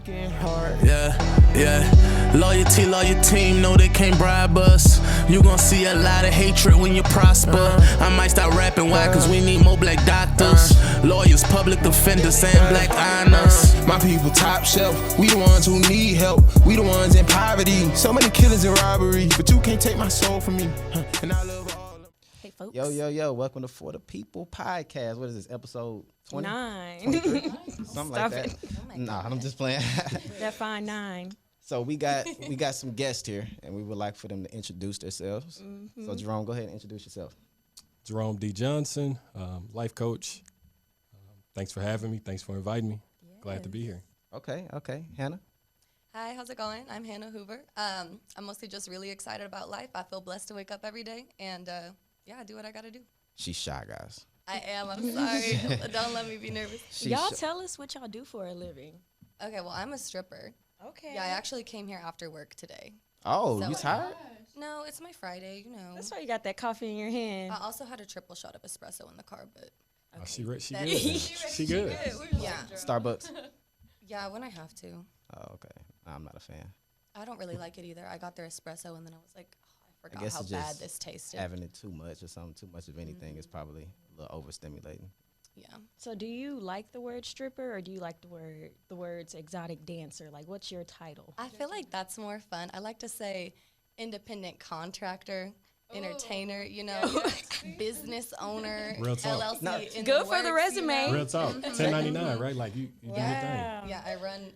Yeah. Loyalty, loyal team, know they can't bribe us. You gon' see a lot of hatred when you prosper. I might start rapping, why? Cause we need more black doctors. Lawyers, public defenders, and black honors. My people top shelf, we the ones who need help. We the ones in poverty, so many killings and robbery. But you can't take my soul from me, and I love all of them. Hey, folks. Yo, welcome to For the People podcast. What is this, episode 20? 9. 23? Something like that. Oh Nah, I'm just playing. That fine 9. So we got some guests here, and we would like for them to introduce themselves. Mm-hmm. So Jerome, go ahead and introduce yourself. Jerome D. Johnson, life coach. Thanks for having me. Thanks for inviting me. Yes. Glad to be here. Okay. Hannah? Hi, how's it going? I'm Hannah Hoover. I'm mostly just really excited about life. I feel blessed to wake up every day, and I do what I gotta do. She's shy, guys. I am. I'm sorry. Don't let me be nervous. Y'all tell us what y'all do for a living. Okay, well, I'm a stripper. Okay. Yeah, I actually came here after work today. Oh, So- you tired? No, it's my Friday, you know. That's why you got that coffee in your hand. I also had a triple shot of espresso in the car, but She good. That- She good. yeah. Starbucks? Yeah, when I have to. Oh, okay. I'm not a fan. I don't really like it either. I got their espresso, and then I was like, oh, I forgot guess how it's bad just this tasted. Having it too much or something, too much of anything is probably a little overstimulating. Yeah. So do you like the word stripper or do you like the words exotic dancer? Like, what's your title? I feel like that's more fun. I like to say independent contractor, entertainer, you know, business owner, Real talk. LLC. No. in Good for the works, you resume. know? Real talk. 1099, right? Like you do your thing. Yeah, I run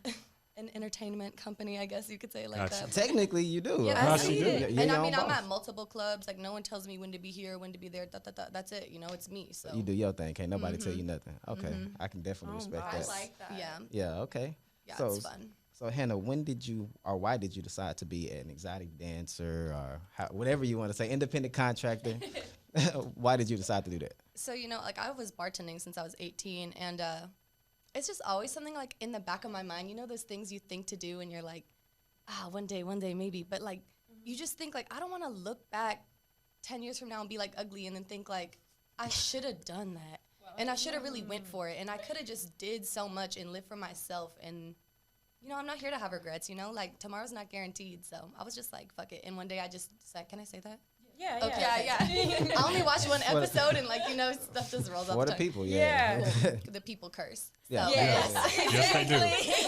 an entertainment company, I guess you could say it like Gotcha. that. Technically, you do. Yeah, No, I she see do. it. You're And your I own mean, I'm boss. at multiple clubs. Like, no one tells me when to be here, when to be there. That's it. You know, it's me. So You do your thing. Can't nobody tell you nothing. Okay. I can definitely respect boss. that. that. yeah, Yeah, okay. yeah, so, it's fun. So, Hannah, when did you or why did you decide to be an exotic dancer or whatever you want to say, independent contractor? Why did you decide to do that? So, you know, like I was bartending since I was 18, and it's just always something like in the back of my mind. You know, those things you think to do, and you're like, one day, maybe. But like, you just think like, I don't want to look back 10 years from now and be like ugly, and then think like, I should have done that, and I should have really went for it, and I could have just did so much and lived for myself. And you know, I'm not here to have regrets. You know, like tomorrow's not guaranteed. So I was just like, fuck it. And one day I just said, can I say that? Yeah, Okay, yeah. I only watched one episode, and like, you know, stuff just rolls off For the the tongue. people, yeah. The people curse. Yeah. So, Yes. Yes, they do.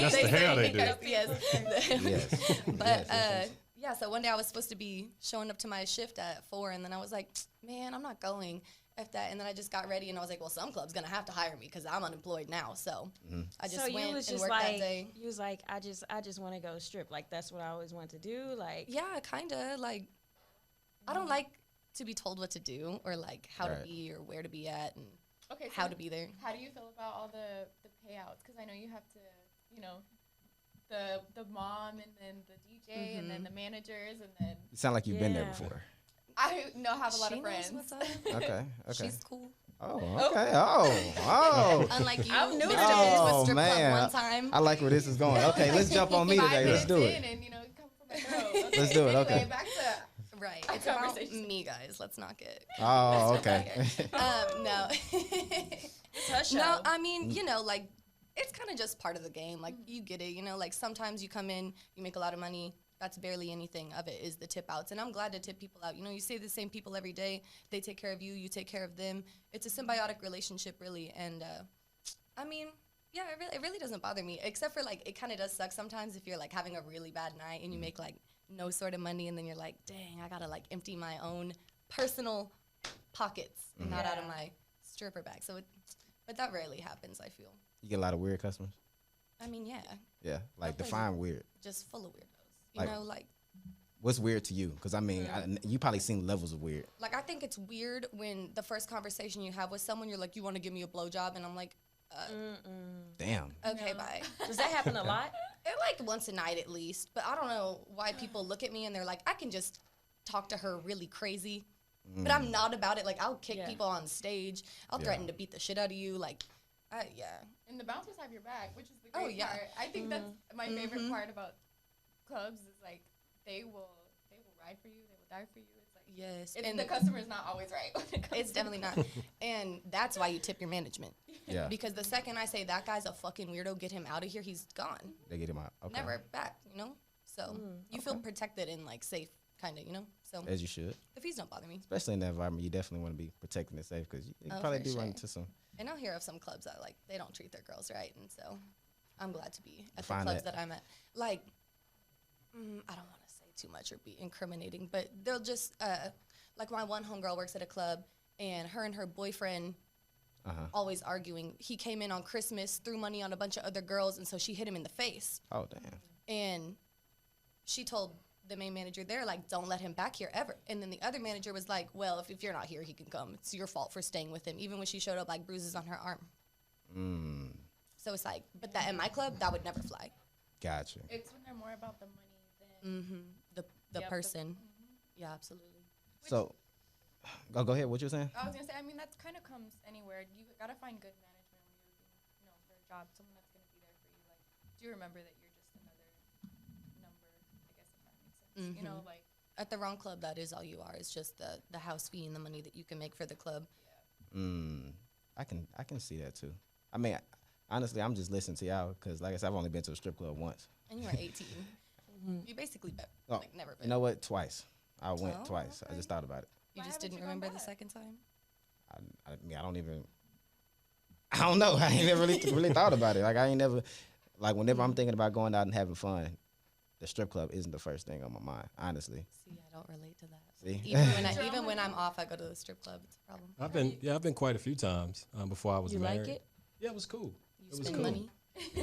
Yes, the hell they do. Yes. Yes. But Yes. yeah, so one day I was supposed to be showing up to my shift at 4, and then I was like, man, I'm not going. F that. And then I just got ready, and I was like, well, some club's gonna have to hire me because I'm unemployed now. So I just So went you was and just worked like, that day. you was like, I just want to go strip. Like, that's what I always wanted to do. Like, Yeah, kind of. Like, I don't like to be told what to do or like how Right. to be or where to be at and Okay, so how to be there. How do you feel about all the payouts? Because I know you have to, you know, the mom and then the DJ and then the managers and then You sound like you've been there Yeah. before. I know have a lot She of knows friends. what's up. Okay. She's cool. Oh, okay. Oh. Unlike you, I'm new to Mr. Went to a Oh, strip man. club one time. I like where this is going. Okay, let's jump on me 5 today. Let's minutes do in it. and, you know, come from my throat. Okay, Let's do it, okay. anyway, back to Right. It's about Conversation. me, guys. Let's not get. Oh, okay. No. it's her show. No, I mean, you know, like, it's kind of just part of the game. Like, you get it. You know, like, sometimes you come in, you make a lot of money. That's barely anything of it is the tip outs. And I'm glad to tip people out. You know, you see the same people every day. They take care of you. You take care of them. It's a symbiotic relationship, really. And, I mean, yeah, it really doesn't bother me. Except for, like, it kind of does suck sometimes if you're, like, having a really bad night and you make, like, no sort of money. And then you're like, dang, I got to, like, empty my own personal pockets, not out of my stripper bag. So, but that rarely happens, I feel. You get a lot of weird customers? I mean, yeah, Yeah. Like, place define weird. just full of weirdos. You Like- know, like What's weird to you? Because, I mean, you probably seen levels of weird. I think it's weird when the first conversation you have with someone, you're like, you want to give me a blowjob? And I'm like, Damn. okay, bye. Does that happen a lot? Like once a night at least. But I don't know why people look at me and they're like, I can just talk to her really crazy. But I'm not about it. Like, I'll kick Yeah. people on stage. I'll threaten to beat the shit out of you. Like, yeah. and the bouncers have your back, which is the Oh, great yeah. part. I think that's my favorite part about clubs is like they will ride for you, they will die for you. It's like Yes, It's, and the customer's not always right. When it comes it's to definitely not. And that's why you tip your management. Yeah. Because the second I say that guy's a fucking weirdo, get him out of here, he's gone. They get him out. Okay. Never back, you know? So you feel protected and like safe, kind of, you know? So As you should. the fees don't bother me. Especially in that environment, you definitely want to be protecting and safe because you probably for do run sure. into some. And I'll hear of some clubs that like they don't treat their girls right, and so I'm glad to be at the Define clubs that. that I'm at. Like, I don't want to say too much or be incriminating, but they'll just like my one homegirl works at a club, and her boyfriend always arguing. He came in on Christmas, threw money on a bunch of other girls, and so she hit him in the face. Oh, damn. And she told the main manager there, like, don't let him back here ever. And then the other manager was like, well, if you're not here, he can come. It's your fault for staying with him, even when she showed up, like, bruises on her arm. So it's like, but that in my club, that would never fly. Gotcha. It's when they're more about the money than The Yep, person. Yeah, absolutely. So, go ahead. What you were saying? I was gonna say. I mean, that kind of comes anywhere. You gotta find good management when you're looking, for a job. Someone that's gonna be there for you. Like, do you remember that you're just another number? I guess if that makes sense. You know, like At the wrong club, that is all you are. It's just the house fee and the money that you can make for the club. I can see that too. I mean, honestly, I'm just listening to y'all because, like I said, I've only been to a strip club once. And you were 18. You basically never been. You know what? Twice. I went Oh, twice. I okay. just thought about it. You Why just haven't didn't you gone remember the back? second time? I mean, I don't know. I ain't never really thought about it. Like, I ain't never, like, whenever I'm thinking about going out and having fun, the strip club isn't the first thing on my mind, honestly. See, I don't relate to that. See? Even when I'm off, I go to the strip club. It's a problem. I've been quite a few times before I was You married. like it? Yeah, it was cool. You It was spend cool. money.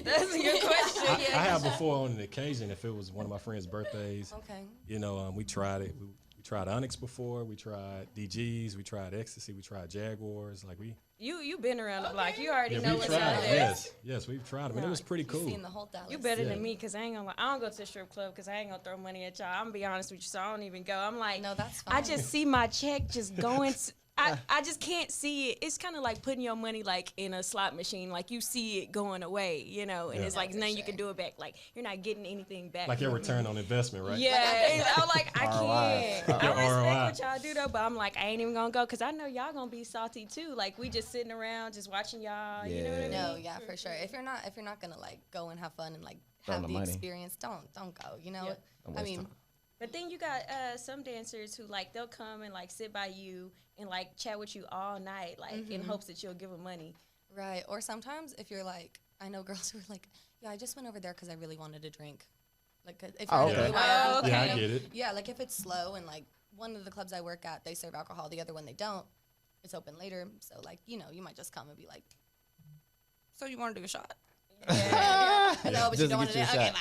That's a good question. I have before on an occasion if it was one of my friends' birthdays. Okay. You know, we tried it. We tried Onyx before. We tried DGs. We tried Ecstasy. We tried Jaguars. Like You been around the block. You already yeah, know we what's tried. out there. Yes, we've tried them, and it was pretty You've cool. seen the whole Dallas. You better Yeah. than me because I ain't gonna lie. I don't go to the strip club because I ain't gonna throw money at y'all. I'm gonna be honest with you, so I don't even go. I'm like, No, that's I fine. just see my check just going. I just can't see it. It's kind of like putting your money like in a slot machine. Like you see it going away, you know, and Yeah. it's like for nothing you sure. can do it back. Like you're not getting anything back. Like your from return on investment, right? Yeah, I'm like, I can't. Your I respect ROI. what y'all do though, but I'm like, I ain't even gonna go because I know y'all gonna be salty too. Like we just sitting around, just watching y'all. You know what I mean? No, yeah, for sure. If you're not gonna like go and have fun and like Throw have the the money. experience, don't go. You know, Don't I waste mean, time. But then you got some dancers who like they'll come and like sit by you and like chat with you all night, like in hopes that you'll give them money. right. Or sometimes if you're like, I know girls who are like, yeah, I just went over there because I really wanted a drink. Like if you're Oh, in a okay. BYOB, Oh, okay. Yeah, you I know? get it. Yeah, like if it's slow and like one of the clubs I work at, they serve alcohol. The other one they don't. It's open later, so like you might just come and be like, so you want to do a shot? No, but Just you to don't want get to. you a Okay, shot.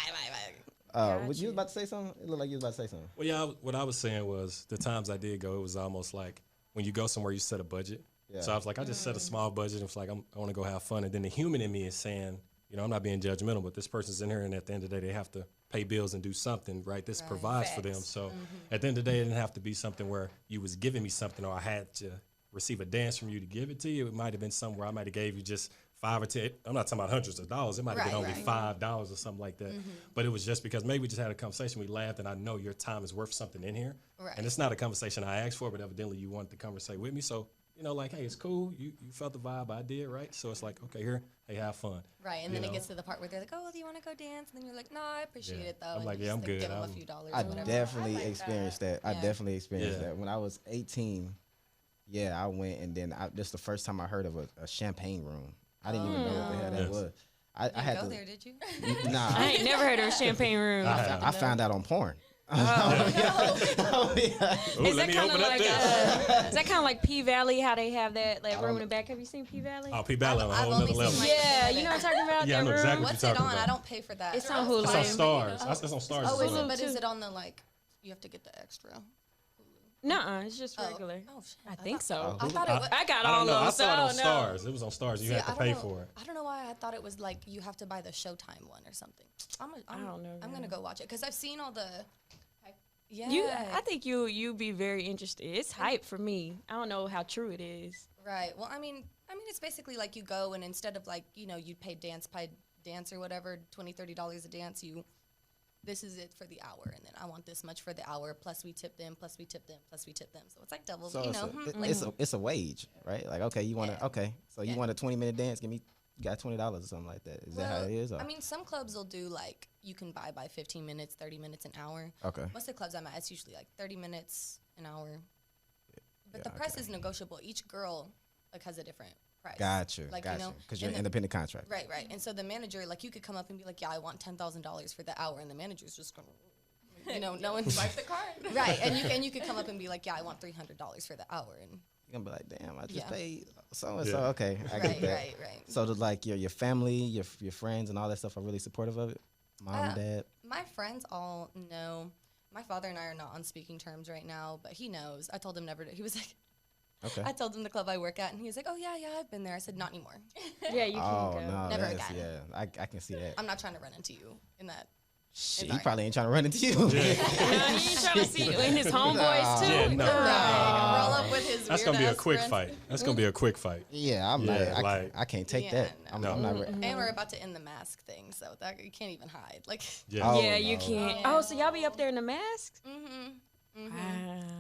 bye. Was you about to say something? It looked like you was about to say something. Well, yeah, what I was saying was the times I did go, it was almost like when you go somewhere, you set a budget. Yeah. So I was like, I just set a small budget. It's like, I want to go have fun. And then the human in me is saying, I'm not being judgmental, but this person's in here, and at the end of the day, they have to pay bills and do something, right? This Right. provides for them. So at the end of the day, it didn't have to be something where you was giving me something or I had to receive a dance from you to give it to you. It might have been somewhere I might have gave you just $5 or $10. I'm not talking about hundreds of dollars. It might have been only $5 or something like that. But it was just because maybe we just had a conversation. We laughed, and I know your time is worth something in here. Right. And it's not a conversation I asked for, but evidently you wanted to conversate with me. So, like, hey, it's cool. You felt the vibe. I did, right? So it's like, okay, here, hey, have fun. Right, and You then it know? gets to the part where they're like, "Oh, do you want to go dance?" And then you're like, "No, I appreciate Yeah. it though." I'm and like, you yeah, just, I'm good. Give them a I'm- few dollars. I or whatever. definitely I like experienced that. I Yeah. definitely experienced Yeah. that. When I was 18, yeah, I went, and then this the first time I heard of a champagne room. I didn't even know what the hell that Yes. was. I You had go to. there, did you? Nah, I ain't never heard of a champagne room. I found out on porn. Ooh, Is let that me kind of open up like this. is that kind of like P Valley? How they have that like room in the back? Have you seen P Valley? Oh, P Valley on a I've whole only nother seen, level. like, Yeah, you know what I'm talking about. Yeah, I that know room? exactly what What's you're it talking on? about. I don't pay for that. It's on Hulu. It's on Stars. It's on Stars. Oh, as is well. it? But is too. it on the like? You have to get the extra. Nuh-uh, it's just regular. Oh shit. I think so. I thought it was. I got I all don't know. of I them, so saw it I on don't know. Stars. It was on Stars. You See, had to I don't pay know- for it. I don't know why I thought it was like you have to buy the Showtime one or something. I don't know, I'm girl. gonna go watch it because I've seen all the. Yeah. I think you be very interested. It's hype for me. I don't know how true it is. Right. Well, I mean, it's basically like you go and instead of like you pay dance or whatever, $20-$30 a dance, you this is it for the hour, and then I want this much for the hour, plus we tip them, plus we tip them, plus we tip them. So it's like double, So you it's, know. it's a wage, right? Like, okay, you want to, okay, so you want a 20-minute dance, you got $20 or something like that. Is that how it is? Or? I mean, some clubs will do like, you can buy by 15 minutes, 30 minutes, an hour. Okay. Most of the clubs I'm at, it's usually like 30 minutes, an hour. But the price is negotiable. Each girl like has a different price. Gotcha, like, gotcha. You know, Because you're an independent contractor. Right. And so the manager, like, you could come up and be like, yeah, I want $10,000 for the hour, and the manager's just going to, you know, no one Swipe the card. Right, and you could come up and be like, yeah, I want $300 for the hour, and You're going to be like, damn, I just Yeah. paid so-and-so. Yeah. Okay, I get that. right. So, like, your family, your friends, and all that stuff are really supportive of it? Mom, dad? My friends all know. My father and I are not on speaking terms right now, but he knows. I told him never to. He was like, Okay. I told him the club I work at, and he was like, oh, yeah, I've been there. I said, not anymore. Yeah, you can Oh, go. no. Never that's- again. Yeah, I can see that. I'm not trying to run into you in that. Shit, he probably ain't trying to run into you. You ain't trying to see in his homeboys too. Yeah, no. Roll up with his That's gonna be a weird-ass quick friends. fight. That's gonna be a quick fight. Yeah, I'm Yeah, not. like- I can't take Yeah, that. no. I'm not. And we're about to end the mask thing, so that you can't even hide. Like, Yeah. Oh, Yeah, you no. can't. Oh, so y'all be up there in the mask?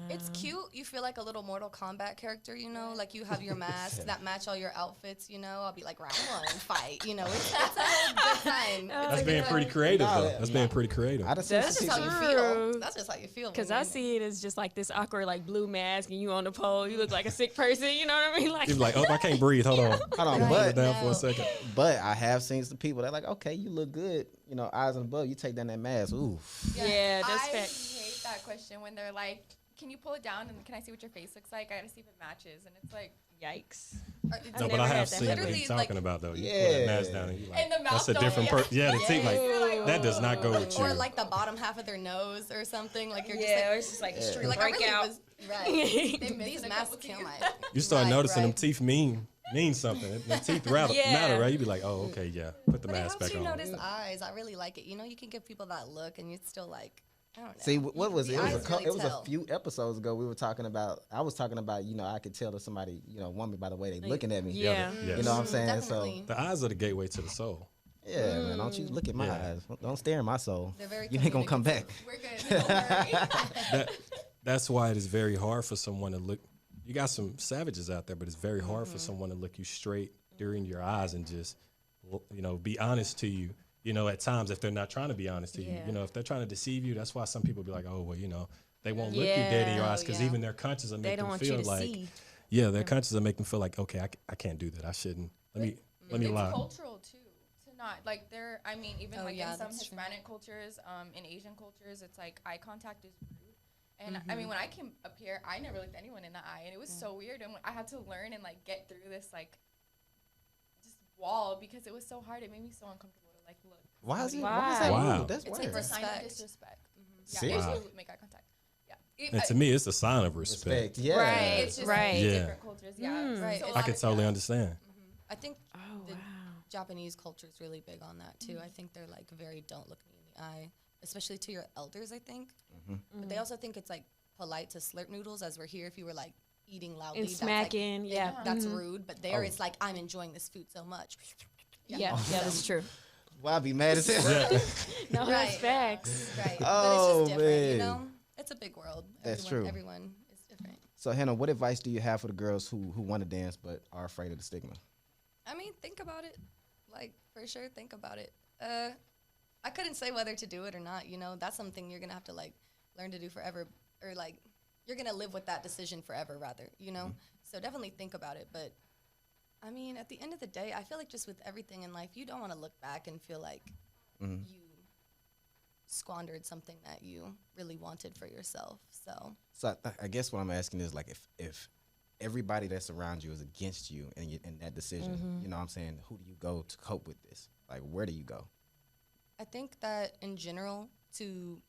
it's cute. You feel like a little Mortal Kombat character, you know? Like, you have your masks that match all your outfits, you know? I'll be like, round one, fight. You know, it's a whole good time. That's being pretty creative, No, though. That's being pretty creative. I done seen That's some That's just people- how you True. feel. That's just how you feel. Because when I you- see it as just like this awkward, like blue mask, and you on the pole. You look like a sick person. You know what I mean? Like, You're like, oh, I can't breathe. Hold on. Hold on, Put but it down for a second. I have seen some people that like, okay, you look good. You know, eyes on above. You take down that mask. Ooh. yeah, that's I fact. hate that question when they're like, can you pull it down and can I see what your face looks like? I gotta see if it matches. And it's like, Yikes. No, never but I had have that seen what Literally, he's like- talking about, though. You pull that mask down and you like, And the mouth that's a don't- different person. Yeah, the teeth, like, that does not go with you. Or like the bottom half of their nose or something. Like, you're Yeah, just or like, it's just like a you're street like, I really breakout. was, right. They missing These a masks couple kill teeth. my. You start Right, noticing them right. teeth mean something. The teeth Yeah. matter, right? You be like, oh, okay, yeah. Put the But it mask helps back you on. notice eyes. I really like it. You know, you can give people that look, and it's still like, I don't know. See, what was it? The It was, eyes really it was a tell. few episodes ago. We were talking about. I was talking about. You know, I could tell that somebody, woman by the way they looking at me. Yeah. Yes. You know what I'm saying? Definitely. The eyes are the gateway to the soul. So yeah, man. Don't you look at my Yeah. eyes. Don't stare in my soul. They're very You ain't gonna come back. communicative. we're good. Don't worry. That's why it is very hard for someone to look. You got some savages out there, but it's very hard for someone to look you straight during your eyes and just, be honest to you. You know, at times if they're not trying to be honest to you, Yeah. if they're trying to deceive you, that's why some people be like, oh, well, they won't look you dead in your Yeah. eyes because Yeah. even their conscience will They make don't them want feel you to like, see. yeah, their conscience will make them feel like, okay, I can't do that. I shouldn't. Let me It's lie. cultural too. To not like there. I mean, even Oh, like yeah, in some that's true. Hispanic cultures, in Asian cultures, it's like eye contact is rude. And I mean, when I came up here, I never looked anyone in the eye, and it was so weird. And I had to learn and like get through this like just wall because it was so hard. It made me so uncomfortable to like look. Why is somebody- that Wow. rude? That's It's weird. like It's a sign of Respect. disrespect. Yeah, Seriously? Asians would make eye contact. Yeah. And to me, it's a sign of respect. Respect. Yeah. Right. It's just Right. Yeah. different cultures. Yeah. Right. So a I I lot can of- totally understand. I think Oh, the wow. Japanese culture is really big on that too. I think they're like very don't look me in the eye, especially to your elders. I think, but they also think it's like polite to slurp noodles, as we're here. If you were like eating loudly, And that's smacking, like, yeah. that's rude. But there, Oh. it's like I'm enjoying this food so much. Yeah, that's true. Well, I'd be mad as hell. No, that's Right. facts. Right. Oh, but it's just different, you man. know. It's a big world. That's Everyone, true. Everyone is different. So, Hannah, what advice do you have for the girls who want to dance but are afraid of the stigma? I mean, think about it. Like, for sure, think about it. I couldn't say whether to do it or not, you know. That's something you're going to have to, like, learn to do forever. Or, like, you're going to live with that decision forever, rather, you know. So definitely think about it. But, I mean, at the end of the day, I feel like just with everything in life, you don't want to look back and feel like you squandered something that you really wanted for yourself. So I guess what I'm asking is, like, if everybody that's around you is against you in that decision, you know what I'm saying, who do you go to cope with this? Like, where do you go? I think that in general, to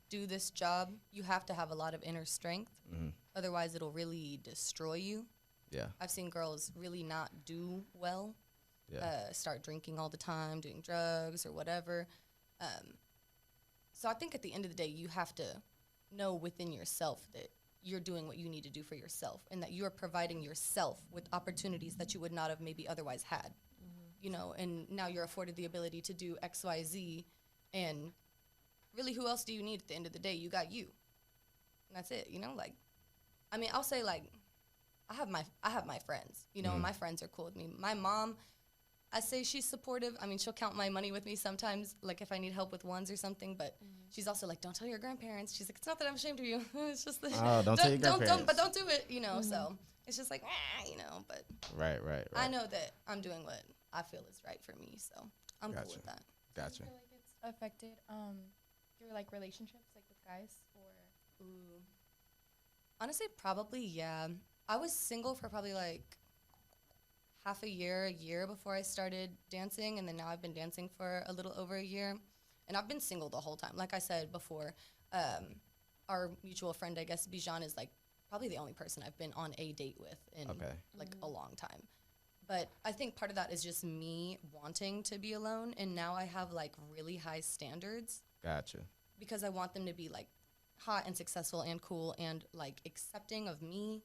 do this job, you have to have a lot of inner strength. Otherwise, it'll really destroy you. Yeah. I've seen girls really not do well, Yeah. start drinking all the time, doing drugs or whatever. So I think at the end of the day, you have to know within yourself that you're doing what you need to do for yourself and that you're providing yourself with opportunities that you would not have maybe otherwise had. You know, and now you're afforded the ability to do X, Y, Z, and really, who else do you need at the end of the day? You got you. And that's it, you know? Like, I mean, I'll say, like, I have my friends, you know, and my friends are cool with me. My mom, I say she's supportive. I mean, she'll count my money with me sometimes, like if I need help with ones or something. But she's also like, don't tell your grandparents. She's like, it's not that I'm ashamed of you. It's just that don't tell your grandparents. but don't do it, you know. So it's just like, you know. But Right. I know that I'm doing what I feel is right for me, so I'm cool with that. Gotcha. Do you feel like it's affected your like relationships, like with guys, or? Ooh. Honestly, probably, yeah. I was single for probably like half a year before I started dancing, and then now I've been dancing for a little over a year. And I've been single the whole time. Like I said before, our mutual friend, I guess, Bijan, is like probably the only person I've been on a date with in like a long time. But I think part of that is just me wanting to be alone, and now I have like really high standards. Gotcha. Because I want them to be like hot and successful and cool and like accepting of me.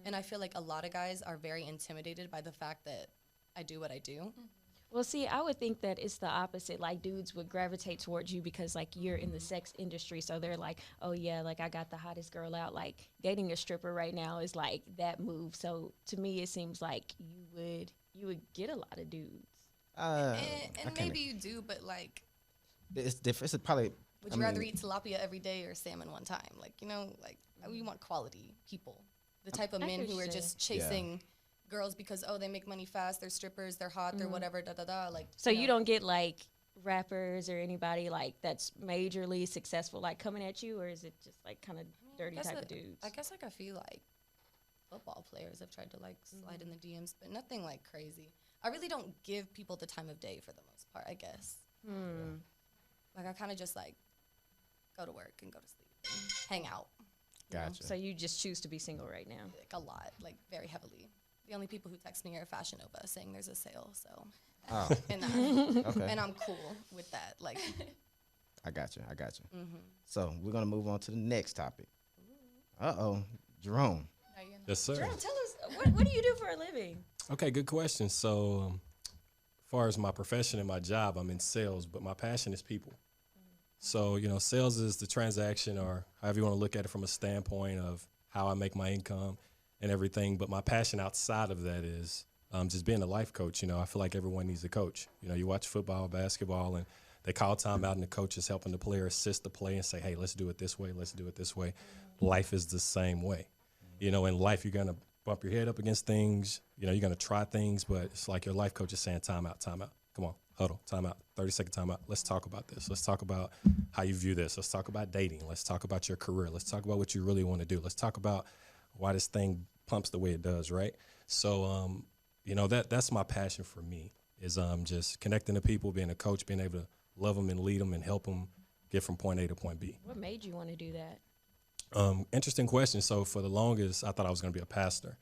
And I feel like a lot of guys are very intimidated by the fact that I do what I do. Well, see, I would think that it's the opposite. Like, dudes would gravitate towards you because, like, you're in the sex industry. So they're like, oh, yeah, like, I got the hottest girl out. Like, dating a stripper right now is, like, that move. So to me, it seems like you would get a lot of dudes. And maybe you do, but, like, it's different. It's probably. Would you rather eat tilapia every day or salmon one time? Like, you know, like, we want quality people. The type of men who are just chasing girls because, oh, they make money fast, they're strippers, they're hot, they're whatever, da-da-da. Like, so you don't get, like, rappers or anybody, like, that's majorly successful, like, coming at you? Or is it just, like, kind of dirty type of dudes? I guess, like, I feel like football players have tried to, like, slide in the DMs, but nothing, like, crazy. I really don't give people the time of day for the most part, I guess. Like, I kind of just, like, go to work and go to sleep, hang out. Gotcha. So you just choose to be single right now? Like, a lot, like, very heavily. The only people who text me are Fashion Nova saying there's a sale, so. Oh. And, and I'm cool with that. Like, I got you. So we're going to move on to the next topic. Jerome. Yes, sir. Jerome, tell us, what do you do for a living? Okay, good question. So as far as my profession and my job, I'm in sales, but my passion is people. So, you know, sales is the transaction, or however you want to look at it from a standpoint of how I make my income and everything. But my passion outside of that is just being a life coach. You know, I feel like everyone needs a coach. You know, you watch football, basketball, and they call time out, and the coach is helping the player assist the play and say, hey, let's do it this way, let's do it this way. Life is the same way. You know, in life, you're going to bump your head up against things. You know, you're going to try things, but it's like your life coach is saying, time out, time out. Come on, huddle, time out, 30-second time out. Let's talk about this. Let's talk about how you view this. Let's talk about dating. Let's talk about your career. Let's talk about what you really want to do. Let's talk about why this thing pumps the way it does, right? So, you know, that's my passion for me is just connecting to people, being a coach, being able to love them and lead them and help them get from point A to point B. What made you want to do that? Interesting question. So for the longest, I thought I was going to be a pastor.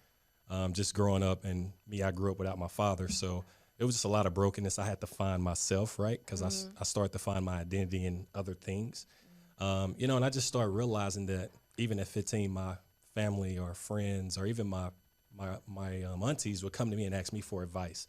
Just growing up, and I grew up without my father. So it was just a lot of brokenness. I had to find myself, right? Because I started to find my identity in other things. You know, and I just started realizing that even at 15, my family or friends or even my aunties would come to me and ask me for advice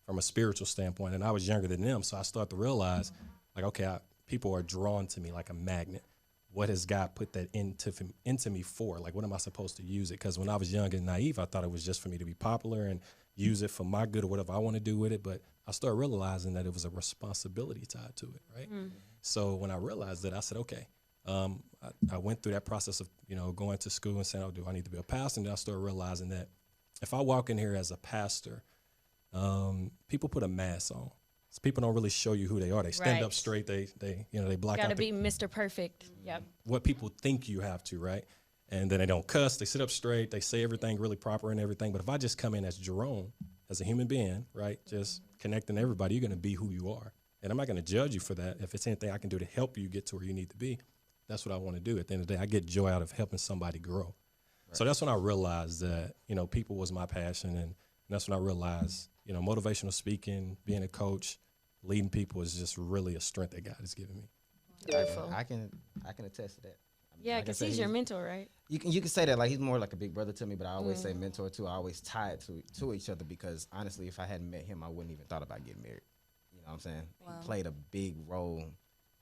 from a spiritual standpoint. And I was younger than them. So I started to realize, like, okay, people are drawn to me like a magnet. What has God put that into me for? Like, what am I supposed to use it? Because when I was young and naive, I thought it was just for me to be popular and use it for my good or whatever I want to do with it. But I started realizing that it was a responsibility tied to it, right? So when I realized that, I said, okay. I went through that process of, you know, going to school and saying, oh, do I need to be a pastor? And then I started realizing that if I walk in here as a pastor, people put a mask on. So people don't really show you who they are. They stand up straight. They block out. Got to be Mr. Perfect. Yep. What people think you have to, right? And then they don't cuss. They sit up straight. They say everything really proper and everything. But if I just come in as Jerome, as a human being, right, just connecting to everybody, you're going to be who you are. And I'm not going to judge you for that. If it's anything I can do to help you get to where you need to be, that's what I want to do. At the end of the day, I get joy out of helping somebody grow. Right. So that's when I realized that, you know, people was my passion. And that's when I realized, you know, motivational speaking, being a coach, leading people is just really a strength that God has given me. Beautiful. I can attest to that. Yeah, because he's your mentor, right? You can say that, like, he's more like a big brother to me, but I always say mentor too. I always tie it to each other because honestly, if I hadn't met him, I wouldn't even thought about getting married. You know what I'm saying? Wow. He played a big role,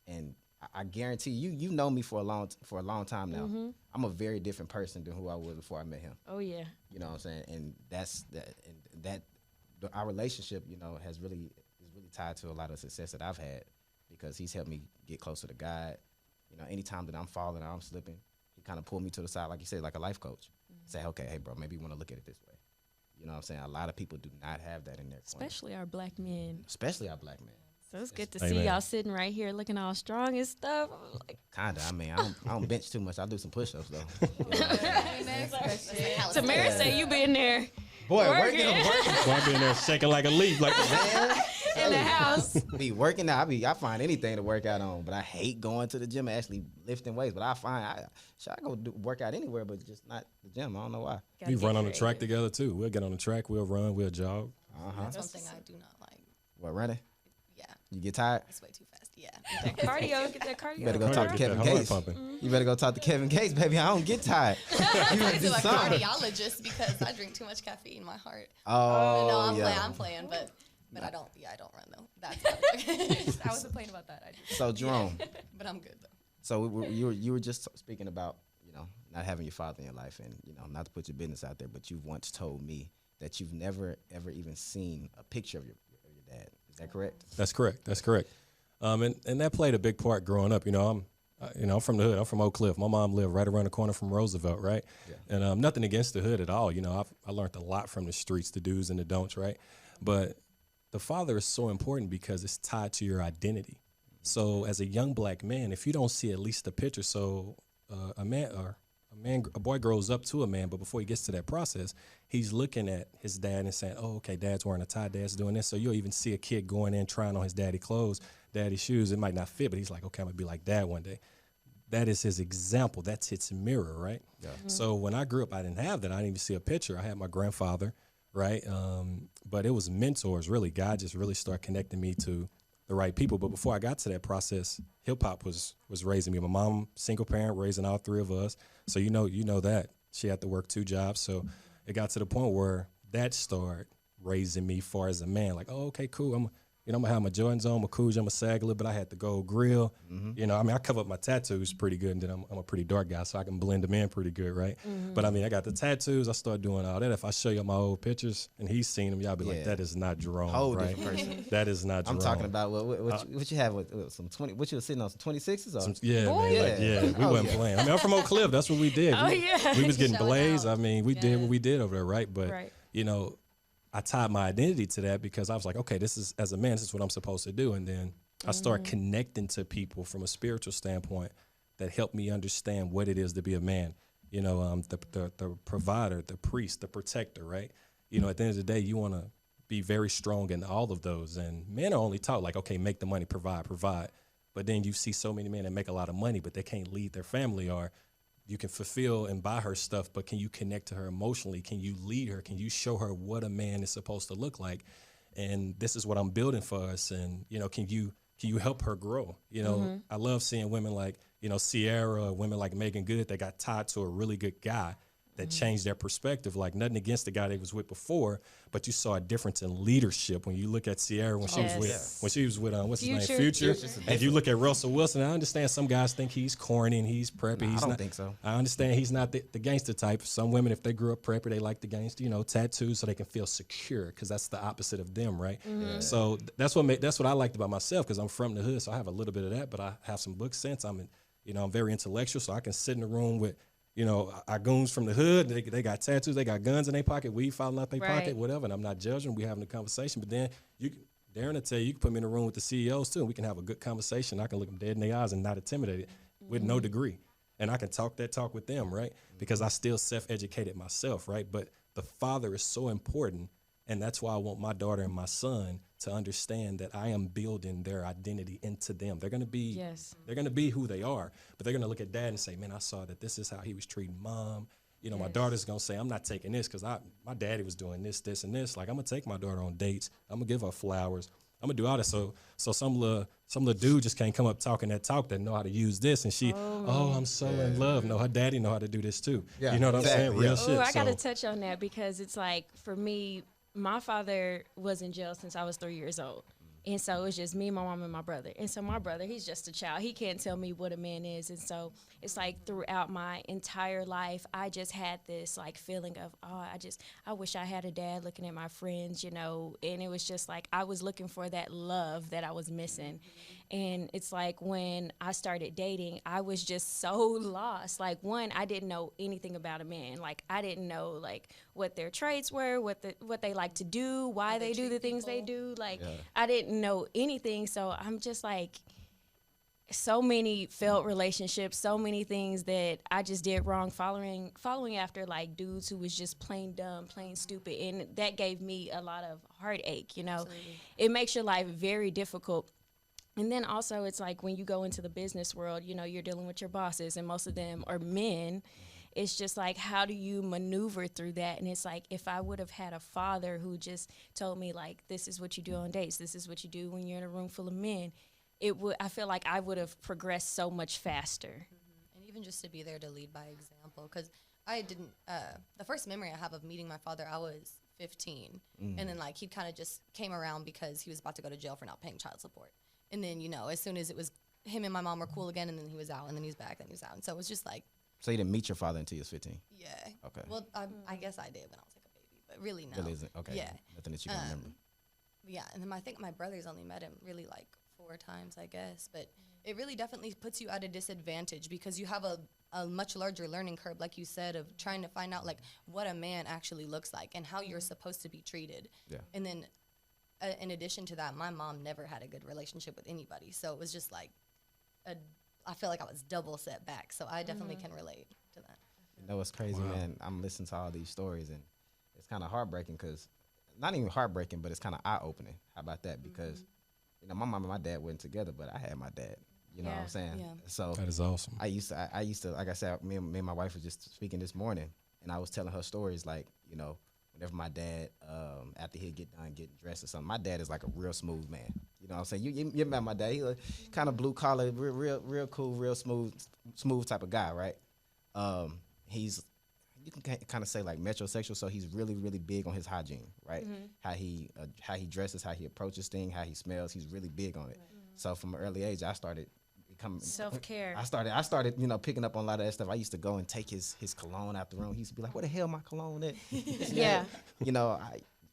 and I guarantee you know me for a long time now. I'm a very different person than who I was before I met him. Oh yeah. You know what I'm saying? And our relationship, is really tied to a lot of success that I've had because he's helped me get closer to God. Anytime that I'm falling or I'm slipping, he kind of pulled me to the side, like you said, like a life coach. Say, okay, hey bro, maybe you want to look at it this way. You know what I'm saying? A lot of people do not have that in their corner. Especially our black men. Especially our black men. So it's good to see y'all sitting right here looking all strong and stuff. I'm like, Kinda. I mean, I don't bench too much. I do some push-ups though. Tamara say you been there. Boy, working. So I be in there shaking like a leaf, like In the house. Be working out. I find anything to work out on, but I hate going to the gym and actually lifting weights. But I go work out anywhere, but just not the gym. I don't know why. we run on the track together too. We'll get on the track, we'll run, we'll jog. That's one thing I do not like. What, running? Yeah. You get tired? It's way too fast. Yeah. Get that cardio. You better go talk to Kevin Heart Gates. pumping. You better go talk to Kevin Gates, baby. I don't get tired. You better do To a something. cardiologist because I drink too much caffeine. My heart. Oh, No, yeah. I'm playing, but I don't. Yeah, I don't run though. That's not it. I wasn't playing about that. I do. So Jerome, But I'm good though. so you were just speaking about not having your father in your life, and not to put your business out there, but you've once told me that you've never ever even seen a picture of your dad. Is that correct? That's correct. And that played a big part growing up. I'm from the hood. I'm from Oak Cliff. My mom lived right around the corner from Roosevelt, right? Yeah. And nothing against the hood at all. I learned a lot from the streets, the do's and the don'ts, right? But the father is so important because it's tied to your identity. So as a young black man, if you don't see at least a picture, a boy grows up to a man, but before he gets to that process, he's looking at his dad and saying, oh, okay, dad's wearing a tie, dad's doing this. So you'll even see a kid going in, trying on his daddy clothes, daddy shoes. It might not fit, but he's like, okay, I'm gonna be like dad one day. That is his example. That's his mirror, right? Yeah. So when I grew up, I didn't have that. I didn't even see a picture. I had my grandfather, right? But it was mentors, really. God just really started connecting me to the right people. But before I got to that process, hip hop was raising me. My mom, single parent, raising all three of us. So you know that she had to work 2 jobs. So it got to the point where that started raising me far as a man. Like, oh, okay, cool. I'm gonna have my Jordans on, my Coogee, I'm a sag a little bit. I had the gold grill. I cover up my tattoos pretty good, and then I'm a pretty dark guy, so I can blend them in pretty good, right? But I got the tattoos. I started doing all that. If I show you my old pictures and he's seen them, y'all be like, that is not Jerome, Whole right? different person. That is not Jerome. I'm talking about what you have with some 20. What you were sitting on, some 26s? Or? We wasn't playing. I'm from Oak Cliff. That's what we did. We was getting Showing blazed. out. We did what we did over there, right? But I tied my identity to that because I was like, okay, as a man, this is what I'm supposed to do. And then I started connecting to people from a spiritual standpoint that helped me understand what it is to be a man. The provider, the priest, the protector, right? At the end of the day, you want to be very strong in all of those. And men are only taught like, okay, make the money, provide. But then you see so many men that make a lot of money, but they can't lead their family, or you can fulfill and buy her stuff, but can you connect to her emotionally? Can you lead her? Can you show her what a man is supposed to look like? And this is what I'm building for us. And, can you help her grow? I love seeing women like, Sierra, women like Megan Good, that got tied to a really good guy that changed their perspective. Like, nothing against the guy they was with before, but you saw a difference in leadership when you look at Sierra when she was with what's his name, Future. And you look at Russell Wilson. I understand some guys think he's corny and he's preppy. I don't think so. I understand he's not the gangster type. Some women, if they grew up preppy, they like the gangster, tattoos so they can feel secure, because that's the opposite of them, right? So that's what I liked about myself, because I'm from the hood, so I have a little bit of that, but I have some book sense. I'm very intellectual, so I can sit in the room with our goons from the hood. They got tattoos, they got guns in their pocket, weed falling out their pocket, whatever. And I'm not judging. We having a conversation. But then Darren will tell you, you can put me in a room with the CEOs too, and we can have a good conversation. I can look them dead in their eyes and not intimidate with no degree. And I can talk that talk with them, right? Because I still self-educated myself, right? But the father is so important. And that's why I want my daughter and my son to understand that I am building their identity into them. They're gonna be who they are, but they're gonna look at dad and say, man, I saw that this is how he was treating mom. My daughter's gonna say, I'm not taking this because my daddy was doing this, this, and this. Like, I'm gonna take my daughter on dates. I'm gonna give her flowers. I'm gonna do all that. So some little dude just can't come up talking that talk that know how to use this, and she, I'm so in love. No, her daddy know how to do this too. Yeah, you know what I'm saying? Real shit. I gotta touch on that, because it's like, for me, my father was in jail since I was 3 years old. And so it's just me, my mom, and my brother. And so my brother, he's just a child. He can't tell me what a man is. And so it's like throughout my entire life, I just had this like feeling of, I wish I had a dad, looking at my friends, you know. And it was just like I was looking for that love that I was missing. And it's like when I started dating, I was just so lost. Like, one, I didn't know anything about a man. Like, I didn't know like what their traits were, what they like to do, why they do the things they do. Like, I didn't know anything. So I'm just like, so many failed relationships, so many things that I just did wrong, following after like dudes who was just plain dumb, plain stupid, and that gave me a lot of heartache. You know, Absolutely. It makes your life very difficult. And then also it's like when you go into the business world, you know, you're dealing with your bosses and most of them are men. It's just like, how do you maneuver through that? And it's like, if I would have had a father who just told me like, this is what you do on dates, this is what you do when you're in a room full of men, I feel like I would have progressed so much faster. Mm-hmm. And even just to be there to lead by example, because I didn't, the first memory I have of meeting my father, I was 15. And then like he kind of just came around because he was about to go to jail for not paying child support. And then, you know, as soon as it was him and my mom were cool again, and then he was out, and then he was back, then he was out. And so it was just like. So you didn't meet your father until you was 15? Yeah. Okay. Well, I guess I did when I was like a baby, but really no. Really isn't? Okay. Yeah. Nothing that you can remember. Yeah, and then I think my brothers only met him really like 4 times, I guess. But it really definitely puts you at a disadvantage because you have a much larger learning curve, like you said, of trying to find out like what a man actually looks like and how you're supposed to be treated. Yeah. And then in addition to that, my mom never had a good relationship with anybody. So it was just like, I feel like I was double set back. So I definitely can relate to that. You know what's crazy, man? I'm listening to all these stories, and it's kind of heartbreaking because, not even heartbreaking, but it's kind of eye-opening. How about that? Because, you know, my mom and my dad weren't together, but I had my dad. You know what I'm saying? Yeah. So that is awesome. I used to, like I said, me and my wife was just speaking this morning, and I was telling her stories like, you know, whenever my dad, after he'd get done getting dressed or something, my dad is like a real smooth man. You know what I'm saying? You met my dad. He was kind of blue collar, real cool, real smooth type of guy, right? You can kind of say like metrosexual, so he's really, really big on his hygiene, right? How he dresses, how he approaches things, how he smells. He's really big on it. So from an early age, I started becoming self-care. I started, you know, picking up on a lot of that stuff. I used to go and take his cologne out the room. He used to be like, "Where the hell my cologne at?" Yeah. You know,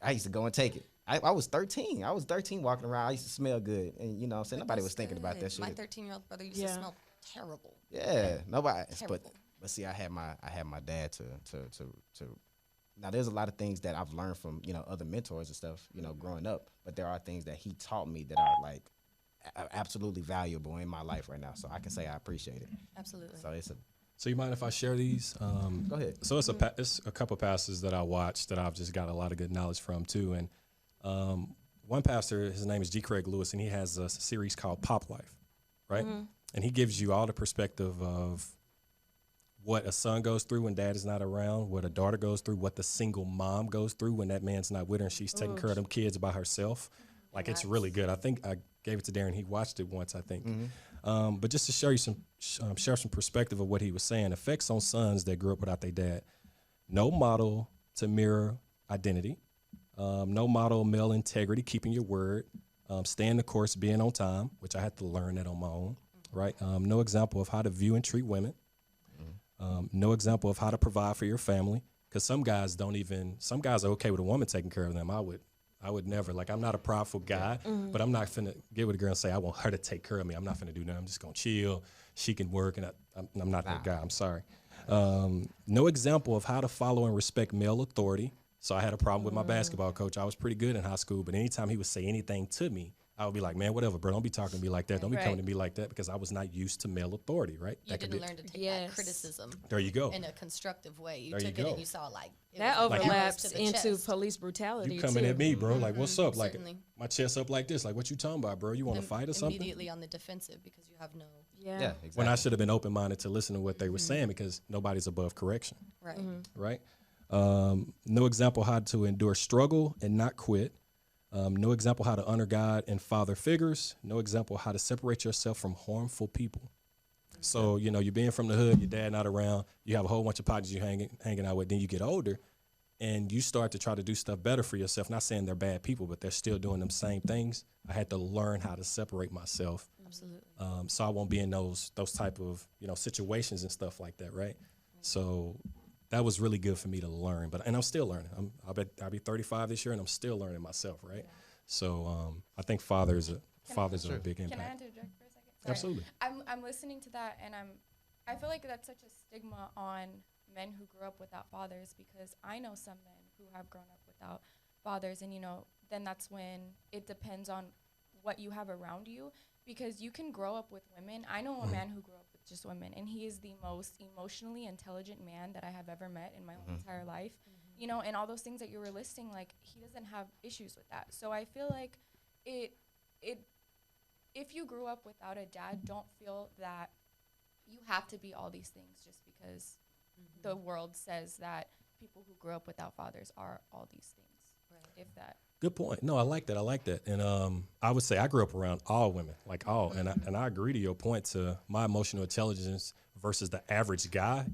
I used to go and take it. I was 13. I was 13 walking around. I used to smell good. And, you know what I'm saying? Nobody was thinking about that shit. My 13-year-old brother used to smell terrible. Yeah. Nobody. Terrible. But see, I had my dad to now there's a lot of things that I've learned from, you know, other mentors and stuff, you know, growing up. But there are things that he taught me that are like absolutely valuable in my life right now. So I can say I appreciate it. Absolutely. So you mind if I share these? Go ahead. So it's a couple pastors that I watched that I've just got a lot of good knowledge from too. And one pastor, his name is G. Craig Lewis, and he has a series called Pop Life, right? And he gives you all the perspective of what a son goes through when dad is not around, what a daughter goes through, what the single mom goes through when that man's not with her and she's taking care of them kids by herself. Like, it's really good. I think I gave it to Darren. He watched it once, I think. But just to show you share some perspective of what he was saying, effects on sons that grew up without their dad. No model to mirror identity. No model male integrity, keeping your word. Staying the course, being on time, which I had to learn that on my own, right? No example of how to view and treat women. No example of how to provide for your family. Because some guys are okay with a woman taking care of them. I would never, like, I'm not a prideful guy, but I'm not finna get with a girl and say, I want her to take care of me. I'm not finna do that. I'm just gonna chill. She can work, and I'm not that guy. I'm sorry. No example of how to follow and respect male authority. So I had a problem with my basketball coach. I was pretty good in high school, but anytime he would say anything to me, I would be like, man, whatever, bro. Don't be talking to me like that. Don't be coming to me like that, because I was not used to male authority, right? You didn't learn to take that criticism. There you go. In a constructive way. You took it and you saw like that overlaps into police brutality. You coming at me, bro? Like, what's up? Certainly. Like, my chest up like this. Like, what you talking about, bro? You want to fight or something? Immediately on the defensive because you have no. Yeah, exactly. When I should have been open minded to listen to what they were saying, because nobody's above correction. Right. Right. No example how to endure struggle and not quit. No example how to honor God and father figures. No example how to separate yourself from harmful people. So, you know, you're being from the hood, your dad not around, you have a whole bunch of partners you hanging out with, then you get older, and you start to try to do stuff better for yourself. Not saying they're bad people, but they're still doing them same things. I had to learn how to separate myself. Absolutely. So I won't be in those type of, situations and stuff like that, right? So that was really good for me to learn. And I'm still learning. I'll be 35 this year, and I'm still learning myself, right? So I think fathers are a big Can I impact. interject for a second? Sorry. Absolutely. I'm listening to that, and I feel like that's such a stigma on men who grew up without fathers, because I know some men who have grown up without fathers, and then that's when it depends on what you have around you, because you can grow up with women. I know a man who grew up with just women, and he is the most emotionally intelligent man that I have ever met in my whole entire life. And all those things that you were listing, like, he doesn't have issues with that. So I feel like if you grew up without a dad, don't feel that you have to be all these things just because the world says that people who grew up without fathers are all these things. Right. If that. Good point. No, I like that. And I would say I grew up around all women, like all. And I agree to your point to my emotional intelligence versus the average guy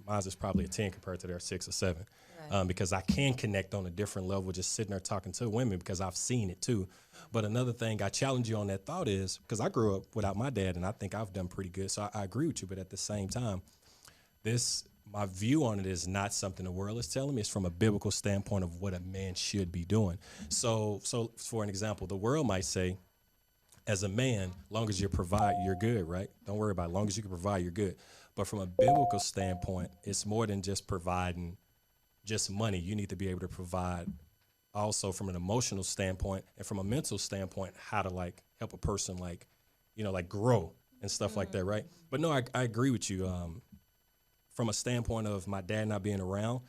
mine is probably a 10 compared to their 6 or 7. Right. Because I can connect on a different level just sitting there talking to women, because I've seen it too. But another thing I challenge you on that thought is, because I grew up without my dad, and I think I've done pretty good. So I agree with you. But at the same time, my view on it is not something the world is telling me. It's from a biblical standpoint of what a man should be doing. So for an example, the world might say, as a man, long as you provide, you're good, right? Don't worry about it. Long as you can provide, you're good. But from a biblical standpoint, it's more than just providing just money. You need to be able to provide also from an emotional standpoint and from a mental standpoint, how to like help a person like grow and stuff like that, right? But no, I agree with you. From a standpoint of my dad not being around,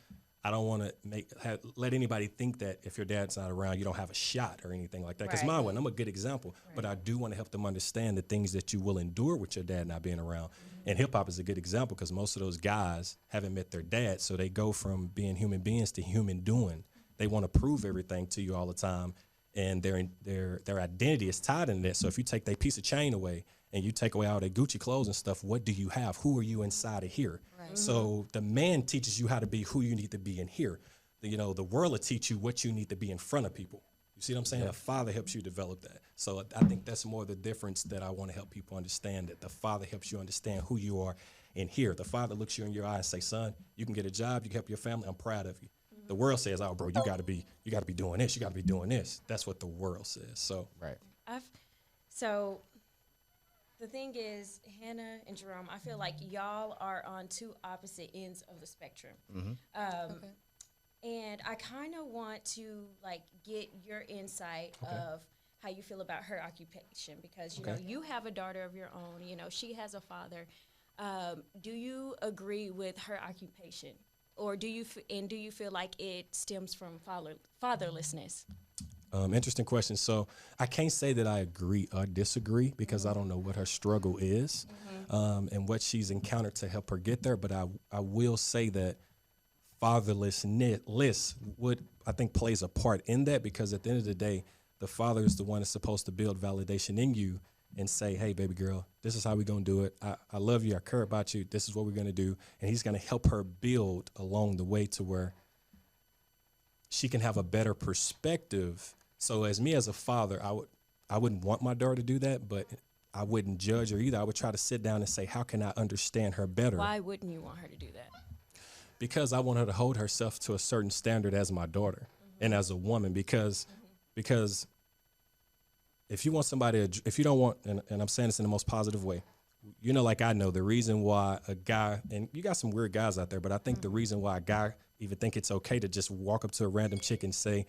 I don't want to let anybody think that if your dad's not around, you don't have a shot or anything like that. Because mine wasn't. I'm a good example. Right. But I do want to help them understand the things that you will endure with your dad not being around. And hip hop is a good example, because most of those guys haven't met their dad. So they go from being human beings to human doing. They want to prove everything to you all the time. And their identity is tied in that. So if you take their piece of chain away and you take away all their Gucci clothes and stuff, what do you have? Who are you inside of here? Right. So the man teaches you how to be who you need to be in here. The world will teach you what you need to be in front of people. You see what I'm saying? Yeah. The father helps you develop that. So I think that's more the difference that I want to help people understand, that the father helps you understand who you are in here. The father looks you in your eye and say, son, you can get a job, you can help your family, I'm proud of you. The world says, oh, bro, you got to be doing this. You got to be doing this. That's what the world says. So, right. So the thing is, Hannah and Jerome, I feel like y'all are on two opposite ends of the spectrum. Okay. And I kind of want to get your insight of how you feel about her occupation, because you know you have a daughter of your own. She has a father. Do you agree with her occupation? Or do you feel like it stems from fatherlessness? Interesting question. So I can't say that I agree or disagree, because I don't know what her struggle is and what she's encountered to help her get there. But I will say that fatherlessness I think plays a part in that, because at the end of the day, the father is the one that's supposed to build validation in you and say, hey, baby girl, this is how we're going to do it. I love you. I care about you. This is what we're going to do. And he's going to help her build along the way to where she can have a better perspective. So as me as a father, I wouldn't want my daughter to do that, but I wouldn't judge her either. I would try to sit down and say, how can I understand her better? Why wouldn't you want her to do that? Because I want her to hold herself to a certain standard as my daughter and as a woman, because if you want somebody, if you don't want, and I'm saying this in the most positive way, like I know the reason why a guy, and you got some weird guys out there, but I think the reason why a guy even think it's okay to just walk up to a random chick and say,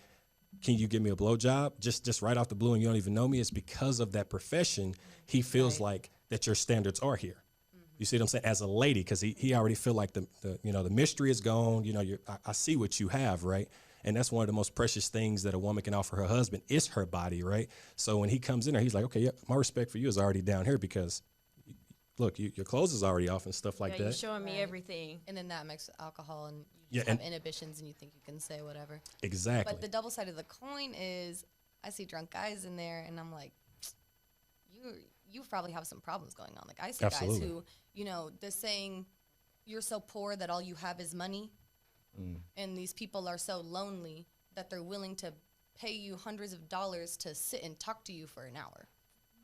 can you give me a blowjob? Just right off the blue and you don't even know me, is because of that profession. He feels like that your standards are here. You see what I'm saying? As a lady, because he already feel like the mystery is gone. I see what you have, right? And that's one of the most precious things that a woman can offer her husband is her body, right? So when he comes in there, he's like, okay, yeah, my respect for you is already down here, because look, your clothes is already off and stuff like that. You're showing me everything. And then that mixed with alcohol, and you just have inhibitions, and you think you can say whatever. Exactly. But the double side of the coin is, I see drunk guys in there, and I'm like, you probably have some problems going on. Like, I see guys who, the saying, you're so poor that all you have is money. And these people are so lonely that they're willing to pay you hundreds of dollars to sit and talk to you for an hour.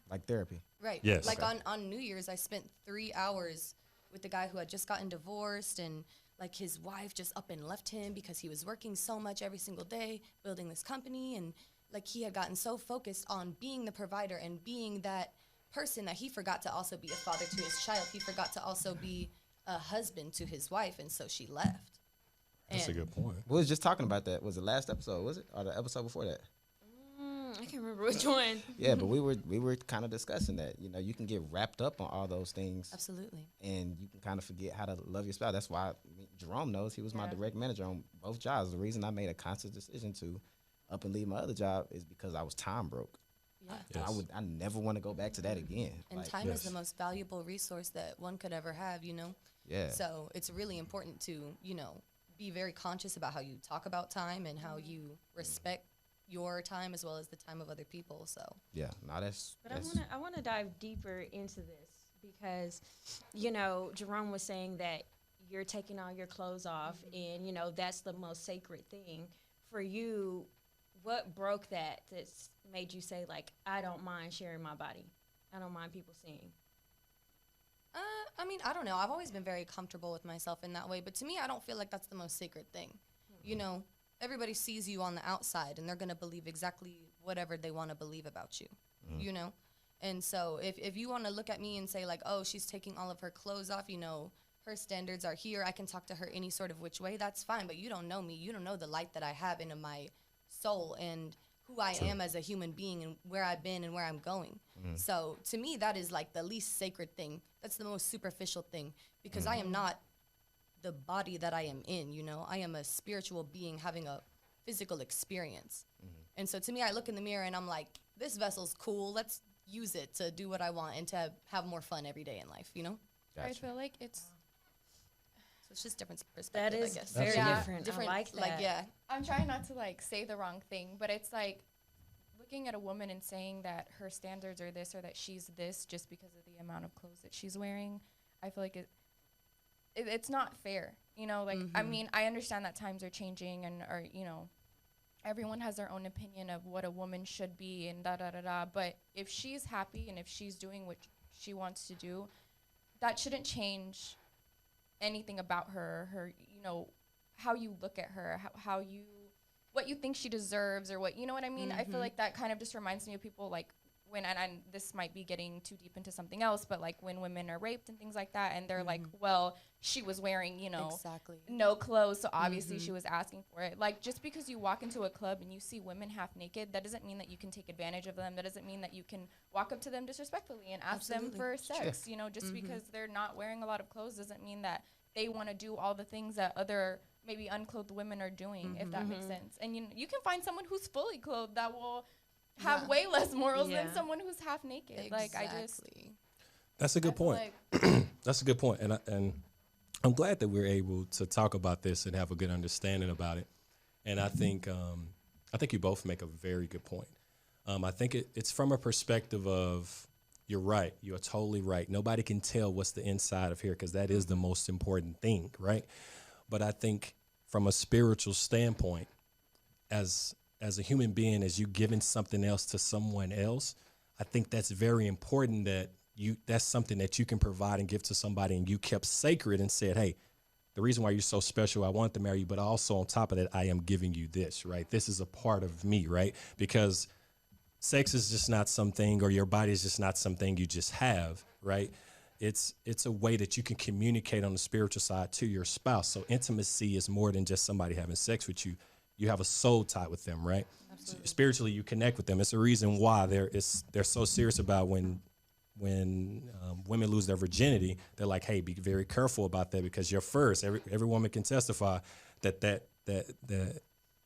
Like therapy. Right. Yes. Like Okay. on New Year's, I spent 3 hours with the guy who had just gotten divorced, and like his wife just up and left him because he was working so much every single day building this company, and like he had gotten so focused on being the provider and being that person that he forgot to also be a father to his child. He forgot to also be a husband to his wife, and so she left. That's a And good point. We was just talking about that. Was the last episode, was it? Or the episode before that? I can't remember which one. Yeah, but we were kind of discussing that. You know, you can get wrapped up on all those things, Absolutely. and you can kind of forget how to love your spouse. That's why Jerome knows he was my direct manager on both jobs. The reason I made a conscious decision to up and leave my other job is because I was time broke. Yeah. Yes. I never want to go back to that again. And Like, time is Yes. the most valuable resource that one could ever have, you know? yeah. So it's really important to, you know, be very conscious about how you talk about time and how you respect your time as well as the time of other people. So Yeah, no, that's. But I want to dive deeper into this because, you know, Jerome was saying that you're taking all your clothes off, and you know that's the most sacred thing for you. What broke that's made you say like, I don't mind sharing my body, I don't mind people seeing? I mean, I don't know. I've always been very comfortable with myself in that way. But to me, I don't feel like that's the most sacred thing. You know, everybody sees you on the outside, and they're going to believe exactly whatever they want to believe about you, you know? And so if you want to look at me and say, like, oh, she's taking all of her clothes off, you know, her standards are here, I can talk to her any sort of which way, that's fine. But you don't know me. You don't know the light that I have into my soul and who I am as a human being and where I've been and where I'm going. So to me, that is like the least sacred thing. That's the most superficial thing, because I am not the body that I am in, you know. I am a spiritual being having a physical experience. And so to me, I look in the mirror and I'm like, this vessel's cool. Let's use it to do what I want and to have more fun every day in life, you know? I Gotcha. feel like it's. So it's just different perspective, That is I guess. very Yeah. different. I like that. Like, yeah. I'm trying not to like say the wrong thing, but it's like looking at a woman and saying that her standards are this or that she's this just because of the amount of clothes that she's wearing. I feel like it's not fair, you know. Like I mean, I understand that times are changing and or you know, everyone has their own opinion of what a woman should be and da da da da. But if she's happy and if she's doing what she wants to do, that shouldn't change anything about her, you know, how you look at her, how you, what you think she deserves or what, you know what I mean? I feel like that kind of just reminds me of people like when, and this might be getting too deep into something else, but like when women are raped and things like that, and they're like, well, she was wearing, you know, Exactly. no clothes, so obviously she was asking for it. Like, just because you walk into a club and you see women half naked, that doesn't mean that you can take advantage of them. That doesn't mean that you can walk up to them disrespectfully and ask them for sex. You know, just because they're not wearing a lot of clothes doesn't mean that they want to do all the things that other maybe unclothed women are doing, if that makes sense. And you can find someone who's fully clothed that will have way less morals than Yeah. someone who's half naked. Like, I just... That's a good point. That's a good point. And I'm glad that we're able to talk about this and have a good understanding about it. And I think you both make a very good point. I think it's from a perspective of, you're right. You're totally right. Nobody can tell what's the inside of here because that is the most important thing, right? But I think from a spiritual standpoint, as a human being, as you giving something else to someone else, I think that's very important that that's something that you can provide and give to somebody, and you kept sacred and said, hey, the reason why you're so special, I want to marry you, but also on top of that, I am giving you this, right? This is a part of me, right? Because sex is just not something, or your body is just not something you just have, right? It's a way that you can communicate on the spiritual side to your spouse. So intimacy is more than just somebody having sex with you. You have a soul tie with them, right? So spiritually, you connect with them. It's a reason why they're so serious about when women lose their virginity. They're like, hey, be very careful about that, because you're first. Every woman can testify that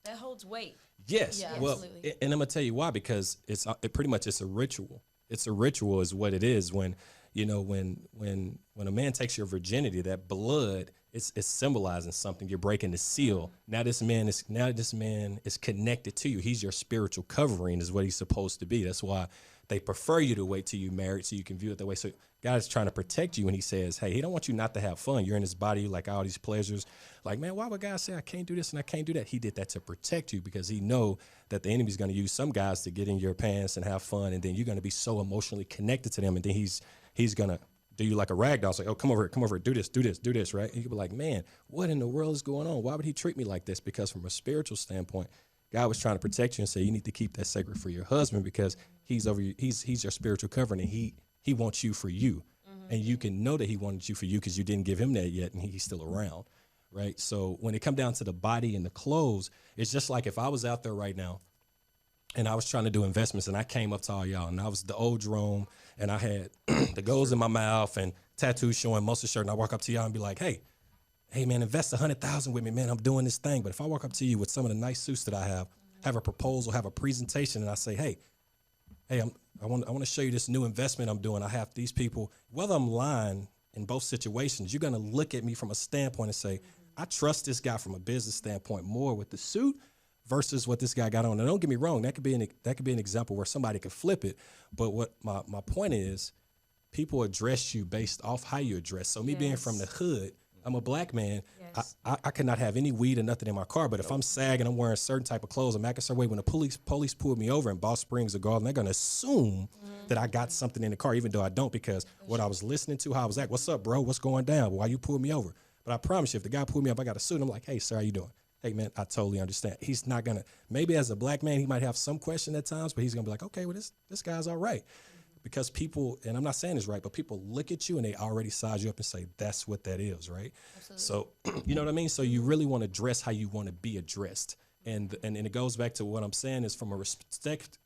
holds weight. yes. Yeah, Well, absolutely. and I'm gonna tell you why, because it's pretty much a ritual. It's a ritual is what it is. When a man takes your virginity, that blood it's symbolizing something. You're breaking the seal. Now this man is connected to you. He's your spiritual covering, is what he's supposed to be. That's why they prefer you to wait till you're married so you can view it that way. So God's trying to protect you when he says, hey, he don't want you not to have fun. You're in his body, like all these pleasures. Like, man, why would God say I can't do this and I can't do that? He did that to protect you because he know that the enemy's going to use some guys to get in your pants and have fun. And then you're going to be so emotionally connected to them. And then he's going to do you like a rag doll. It's like, oh, come over here, do this, right? And you could be like, man, what in the world is going on? Why would he treat me like this? Because from a spiritual standpoint, God was trying to protect you and say you need to keep that sacred for your husband because he's over you, he's your spiritual covering and he wants you for you. And you can know that he wanted you for you because you didn't give him that yet and he's still around, right? So when it come down to the body and the clothes, it's just like if I was out there right now and I was trying to do investments and I came up to all y'all and I was the old Jerome and I had the goals in my mouth and tattoos showing muscle shirt and I walk up to y'all and be like, hey man, invest 100,000 with me, man. I'm doing this thing. But if I walk up to you with some of the nice suits that I have a proposal, have a presentation, and I say, hey, I want to show you this new investment I'm doing. I have these people. Whether I'm lying in both situations, you're gonna look at me from a standpoint and say, I trust this guy from a business standpoint more with the suit versus what this guy got on. And don't get me wrong, that could be an example where somebody could flip it. But what my point is, people address you based off how you address. So me being from the hood, I'm a black man. Yes. I could not have any weed or nothing in my car, but if I'm sagging, I'm wearing a certain type of clothes, I'm acting a certain way. When the police pulled me over in Ball Springs or Garland, they're going to assume that I got something in the car, even though I don't, because what I was listening to, how I was acting. What's up, bro? What's going down? Why you pulled me over? But I promise you, if the guy pulled me up, I got a suit. I'm like, hey, sir, how you doing? Hey, man, I totally understand. He's not going to, maybe as a black man, he might have some question at times, but he's going to be like, okay, well, this guy's all right. Because people, and I'm not saying this right, but people look at you and they already size you up and say, that's what that is, right? Absolutely. So, you know what I mean? So you really want to dress how you want to be addressed. And it goes back to what I'm saying is from a respect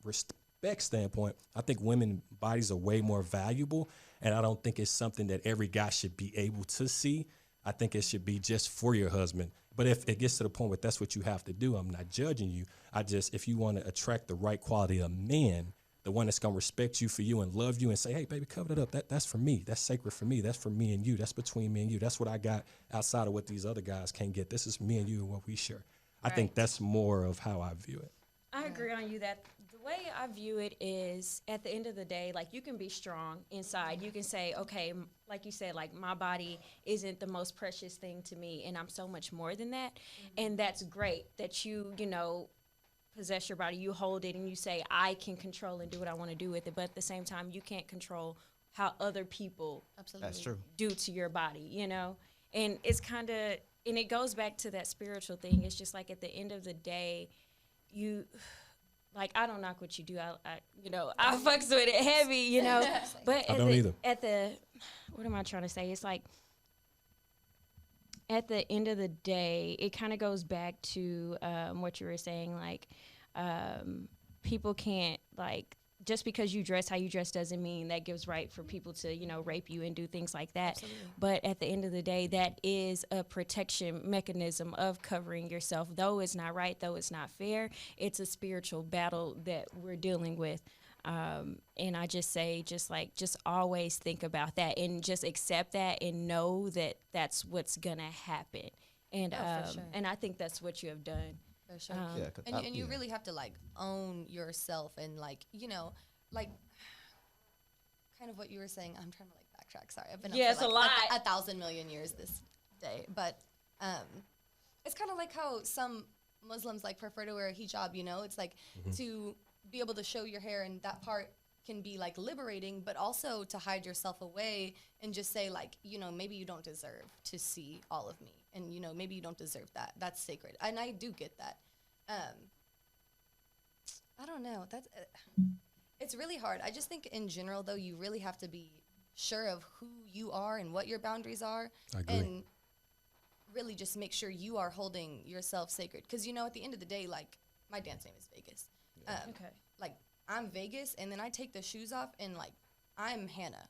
standpoint, I think women bodies are way more valuable. And I don't think it's something that every guy should be able to see. I think it should be just for your husband. But if it gets to the point where that's what you have to do, I'm not judging you. If you want to attract the right quality of man, the one that's going to respect you for you and love you and say, hey, baby, cover that up. That's for me. That's sacred for me. That's for me and you. That's between me and you. That's what I got outside of what these other guys can't get. This is me and you and what we share. I think that's more of how I view it. I agree on you that the way I view it is at the end of the day, like you can be strong inside. You can say, okay, like you said, like my body isn't the most precious thing to me and I'm so much more than that. Mm-hmm. And that's great that you possess your body, you hold it and you say, I can control and do what I want to do with it. But at the same time, you can't control how other people That's true. do to your body, And it's kind of, and it goes back to that spiritual thing. It's just like at the end of the day, you, like, I don't knock what you do. I fucks with it heavy, But I don't either. What am I trying to say? It's like, at the end of the day, it kind of goes back to what you were saying, like people can't, like, just because you dress how you dress doesn't mean that gives right for people to, rape you and do things like that. Absolutely. But at the end of the day, that is a protection mechanism of covering yourself. Though it's not right, though it's not fair, it's a spiritual battle that we're dealing with. And I just say, just always think about that and just accept that and know that that's what's gonna happen. And for sure. And I think that's what you have done. For sure. And you really have to like own yourself and like, like kind of what you were saying. I'm trying to like backtrack. Sorry. I've been up for like a 1,000 million years this day. But it's kind of like how some Muslims like prefer to wear a hijab, It's like to be able to show your hair, and that part can be like liberating, but also to hide yourself away and just say like, maybe you don't deserve to see all of me, and maybe you don't deserve that. That's sacred, and I do get that. I don't know. That's it's really hard. I just think in general, though, you really have to be sure of who you are and what your boundaries are, and really just make sure you are holding yourself sacred. Because at the end of the day, like my dance name is Vegas. Like I'm Vegas, and then I take the shoes off, and like I'm Hannah.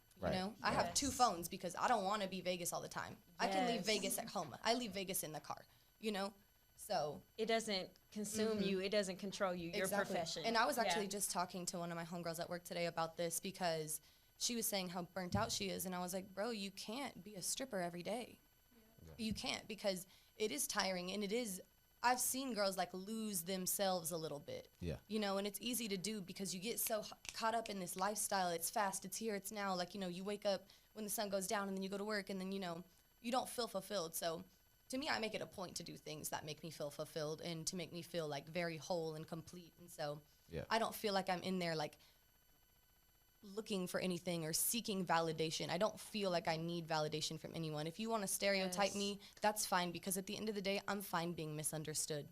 I have two phones because I don't want to be Vegas all the time. I can leave Vegas at home. I leave Vegas in the car. So it doesn't consume you. It doesn't control you. Your profession. And I was actually just talking to one of my homegirls at work today about this because she was saying how burnt out she is, and I was like, bro, you can't be a stripper every day. Yeah. You can't, because it is tiring, and it is I've seen girls like lose themselves a little bit. Yeah. You know, and it's easy to do because you get so caught up in this lifestyle. It's fast, it's here, it's now. Like, you know, you wake up when the sun goes down and then you go to work and then, you know, you don't feel fulfilled. So to me, I make it a point to do things that make me feel fulfilled and to make me feel like very whole and complete. And so I don't feel like I'm in there like looking for anything or seeking validation. I don't feel like I need validation from anyone. If you want to stereotype me, that's fine, because at the end of the day, I'm fine being misunderstood.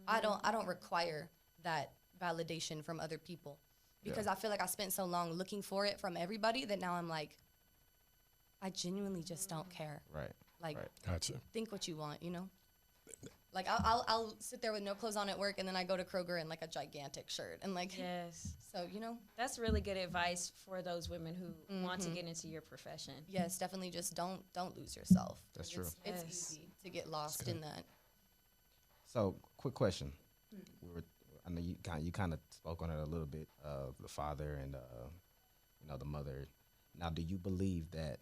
I don't require that validation from other people, because I feel like I spent so long looking for it from everybody that now I'm like, I genuinely just don't care. Right. Like, Gotcha. think what you want, you know? Like, I'll sit there with no clothes on at work, and then I go to Kroger in, like, a gigantic shirt. And, like, so, you know? That's really good advice for those women who want to get into your profession. Yes, definitely just don't lose yourself. That's true. It's easy to get lost in that. So, quick question. I know you kind of spoke on it a little bit, the father and, you know, the mother. Now, do you believe that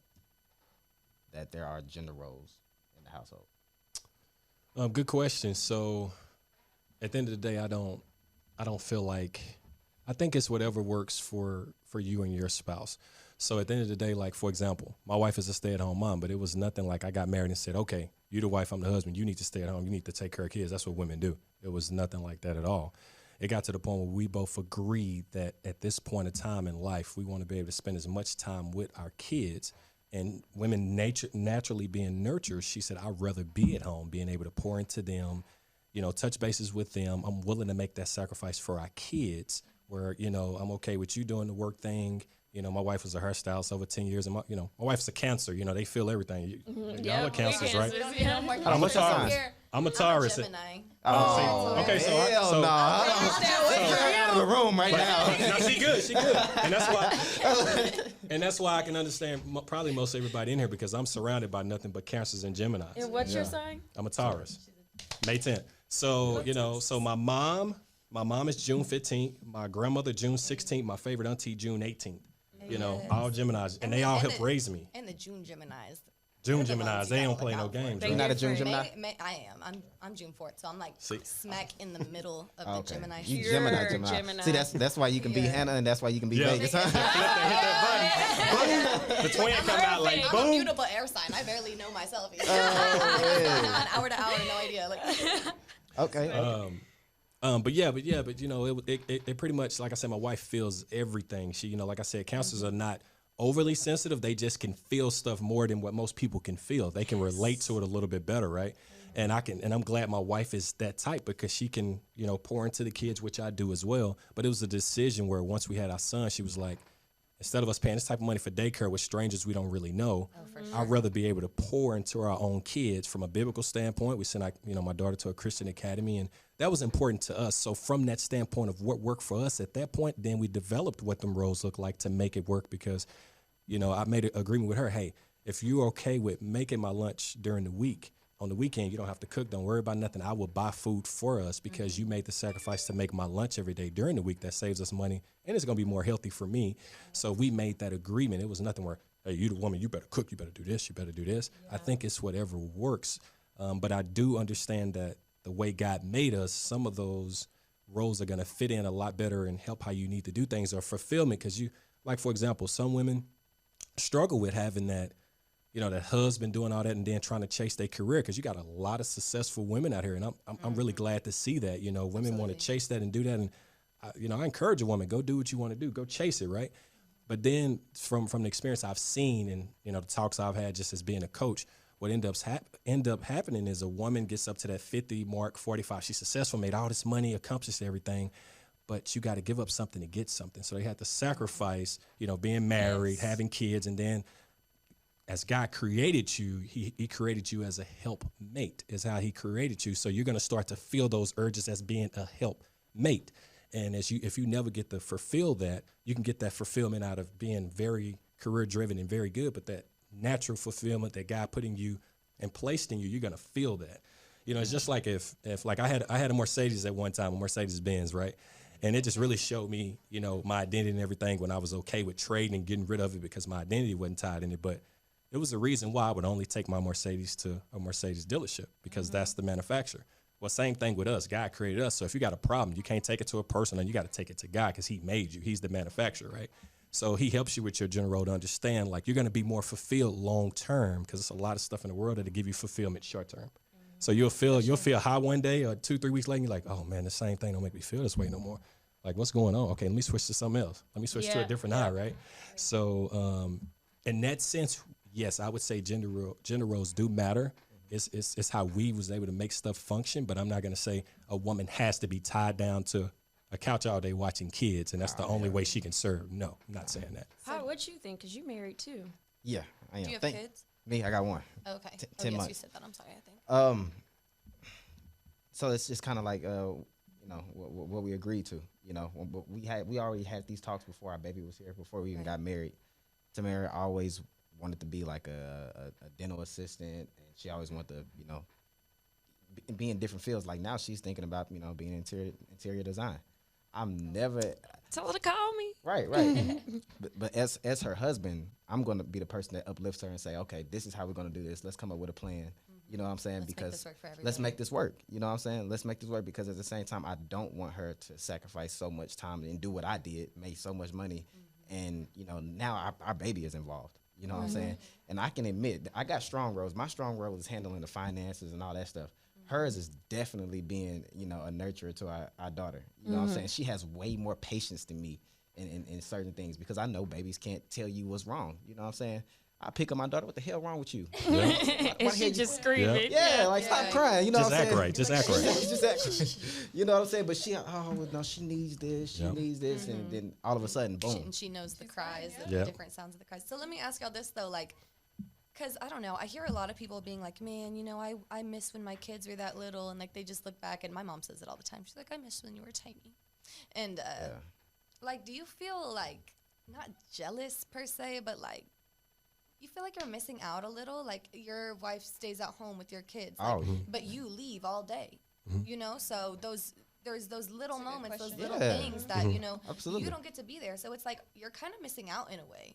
there are gender roles in the household? Good question. So, at the end of the day, I don't feel like, I think it's whatever works for you and your spouse. So at the end of the day, like, for example, my wife is a stay-at-home mom, but it was nothing like I got married and said, okay, you the wife, I'm the husband, you need to stay at home, you need to take care of kids. That's what women do. It was nothing like that at all. It got to the point where we both agreed that at this point in time in life, we want to be able to spend as much time with our kids. And women naturally being nurtured, she said, I'd rather be at home, being able to pour into them, you know, touch bases with them. I'm willing to make that sacrifice for our kids, where, you know, I'm okay with you doing the work thing. You know, my wife was a hairstylist over 10 years, and my wife's a Cancer. You know, they feel everything. Y'all are Cancers, right? I'm a Taurus. I'm a Taurus. Gemini. Oh, okay, so hell no. Out of the room right now. No, she good. And that's why I can understand probably most everybody in here, because I'm surrounded by nothing but Cancers and Geminis. And what's your sign? I'm a Taurus. May 10th. So, you know, so my mom is June 15th. My grandmother, June 16th. My favorite auntie, June 18th. You know, all Geminis. And they all helped raise me. And the June Geminis. June Geminis, they don't play no games. You're not a June Gemini? I am. I'm June 4th, so I'm like smack in the middle of the Gemini. You shoot. Gemini. See, that's why you can be Hannah, and that's why you can be Vegas. Hit that button. The twin come out like, I'm boom. a mutable air sign. I barely know myself. An hour to hour, no idea. Like, Okay. But you know, it pretty much, like I said, my wife feels everything. She, you know, like I said, Cancers are not overly sensitive. They just can feel stuff more than what most people can feel. They can relate to it a little bit better, right? And I'm glad my wife is that type, because she can, you know, pour into the kids, which I do as well. But it was a decision where once we had our son, she was like, instead of us paying this type of money for daycare with strangers we don't really know, I'd rather be able to pour into our own kids from a biblical standpoint. We sent, my daughter to a Christian academy, and that was important to us. So from that standpoint of what worked for us at that point, then we developed what them roles look like to make it work, because, you know, I made an agreement with her. Hey, if you're okay with making my lunch during the week, on the weekend, you don't have to cook. Don't worry about nothing. I will buy food for us because you made the sacrifice to make my lunch every day during the week. That saves us money, and it's going to be more healthy for me. So we made that agreement. It was nothing where, hey, you the woman, you better cook, you better do this, you better do this. Yeah. I think it's whatever works. But I do understand that the way God made us, some of those roles are going to fit in a lot better and help how you need to do things, or fulfillment. Because you, like, for example, some women struggle with having that, you know, that husband doing all that and then trying to chase their career, because you got a lot of successful women out here, and I'm really glad to see that. You know, women want to chase that and do that, and I encourage a woman, go do what you want to do, go chase it, right? But then from the experience I've seen, and you know, the talks I've had just as being a coach, what end up happening is a woman gets up to that 50 mark, 45, she's successful, made all this money, accomplished everything, but you got to give up something to get something. So they had to sacrifice, you know, being married, having kids, and then as God created you, he created you as a helpmate, is how he created you. So you're going to start to feel those urges as being a helpmate. And if you never get to fulfill that, you can get that fulfillment out of being very career driven and very good, but that natural fulfillment that God put in you and placed in you, you're going to feel that. You know, it's just like if like I had a Mercedes at one time, a Mercedes Benz, right? And it just really showed me, you know, my identity and everything when I was okay with trading and getting rid of it because my identity wasn't tied in it. But it was the reason why I would only take my Mercedes to a Mercedes dealership, because that's the manufacturer. Well, same thing with us. God created us. So if you got a problem, you can't take it to a person, and you got to take it to God because he made you. He's the manufacturer, right? So he helps you with your general role to understand, like, you're going to be more fulfilled long term because there's a lot of stuff in the world that'll give you fulfillment short term. So you'll feel high one day or 2-3 weeks later, and you're like, oh, man, the same thing don't make me feel this way no more. Like, what's going on? Okay, let me switch to something else. Let me switch to a different high, right? So in that sense, yes, I would say gender roles do matter. It's how we was able to make stuff function, but I'm not going to say a woman has to be tied down to a couch all day watching kids, and that's the only way she can serve. No, I'm not saying that. How, what you think? Because you married too. Yeah, I am. Do you have kids? Me, I got one. Okay. 10 yes, months. you said that. I'm sorry, I think. So it's just kind of like what we agreed to. But we already had these talks before our baby was here, before we even got married. Tamara always wanted to be like a dental assistant, and she always wanted to be in different fields. Like now she's thinking about being interior design. I'm never Tell her to call me. right. but as her husband, I'm going to be the person that uplifts her and say, okay, this is how we're going to do this. Let's come up with a plan. You know what I'm saying? Let's make because this work for let's everybody. make this work. You know what I'm saying? Let's make this work, because at the same time, I don't want her to sacrifice so much time and do what I did, make so much money, and now our baby is involved. You know what I'm saying? And I can admit that I got strong roles. My strong role is handling the finances and all that stuff. Hers is definitely being, a nurturer to our daughter. You know what I'm saying? She has way more patience than me in certain things, because I know babies can't tell you what's wrong. You know what I'm saying? I pick up my daughter, what the hell wrong with you? And she just screaming. Stop crying. You know Just what I'm act saying? right. Just act right. Just act right. You know what I'm saying? But she, she needs this, she needs this, and then all of a sudden, boom. And she knows the cries, the Yeah. different sounds of the cries. So let me ask y'all this though, like, because I don't know, I hear a lot of people being like, man, I miss when my kids were that little, and like they just look back, and my mom says it all the time. She's like, I miss when you were tiny, and like, do you feel like not jealous per se, but like, you feel like you're missing out a little? Like your wife stays at home with your kids, like, but you leave all day, So there's those little moments, those little things that Absolutely. you don't get to be there. So it's like you're kind of missing out in a way,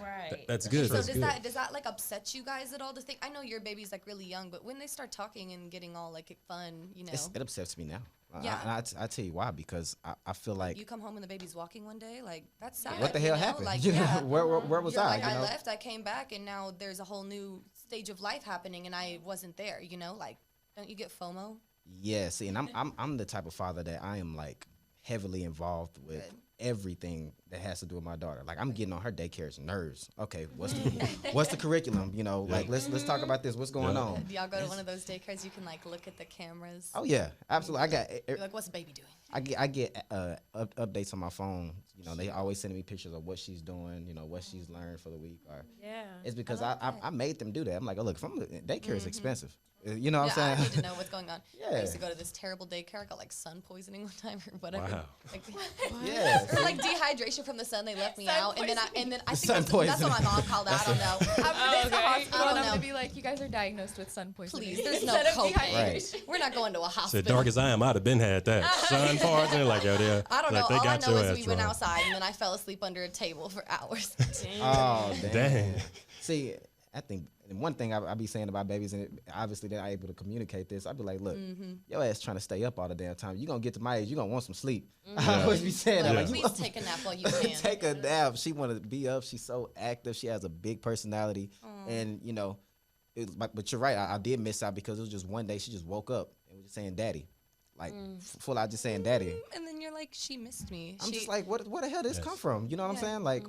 Right. That's good. So That's does good. that like upset you guys at all to think? I know your baby's like really young, but when they start talking and getting all like fun, It upsets me now. Yeah. I tell you why, because I feel like you come home and the baby's walking one day, like that's sad. what the hell happened? Like, where was You're I? like, I left, I came back, and now there's a whole new stage of life happening, and I wasn't there. Like, don't you get FOMO? Yeah, see, and I'm the type of father that I am like heavily involved with everything that has to do with my daughter. Like I'm getting on her daycare's nerves. Okay, what's the curriculum? Like let's talk about this. What's going on? Do y'all go to one of those daycares you can like look at the cameras? Oh yeah, absolutely. I got. You're like, what's the baby doing? I get updates on my phone. They always sending me pictures of what she's doing. What she's learned for the week. Or it's because I made them do that. I'm like, oh look, daycare is expensive. You know what I'm I saying? need to know what's going on. I Yeah. used to go to this terrible daycare. I got like sun poisoning one time or whatever. Wow. Like, Yeah. or like dehydration from the sun. They left me Sun out, and then I think Sun that's what my poisoning. mom called it. I don't know. After this, the hospital, I and don't I'm know. gonna be like, you guys are diagnosed with sun poisoning. Please, there's no Instead of coping. dehydration. We're not going to a So hospital. dark as I am, I'd have been had that. Sun poisoning, like, yeah. I don't know. Like, they All I got know your is ass we went wrong. outside, and then I fell asleep under a table for hours. Oh Dang. See, I think one thing I be saying about babies, and obviously they're able to communicate this. I be like, look, your ass trying to stay up all the damn time. You gonna get to my age, you gonna want some sleep. I always be saying that. Yeah. Like, you Please take a nap while you can. take a nap. She want to be up. She's so active. She has a big personality, and but you're right. I did miss out because it was just one day she just woke up and was just saying "daddy," like full out just saying "daddy." And then you're like, she missed me. I'm just like, where the hell did this come from? You know what I'm saying? Like,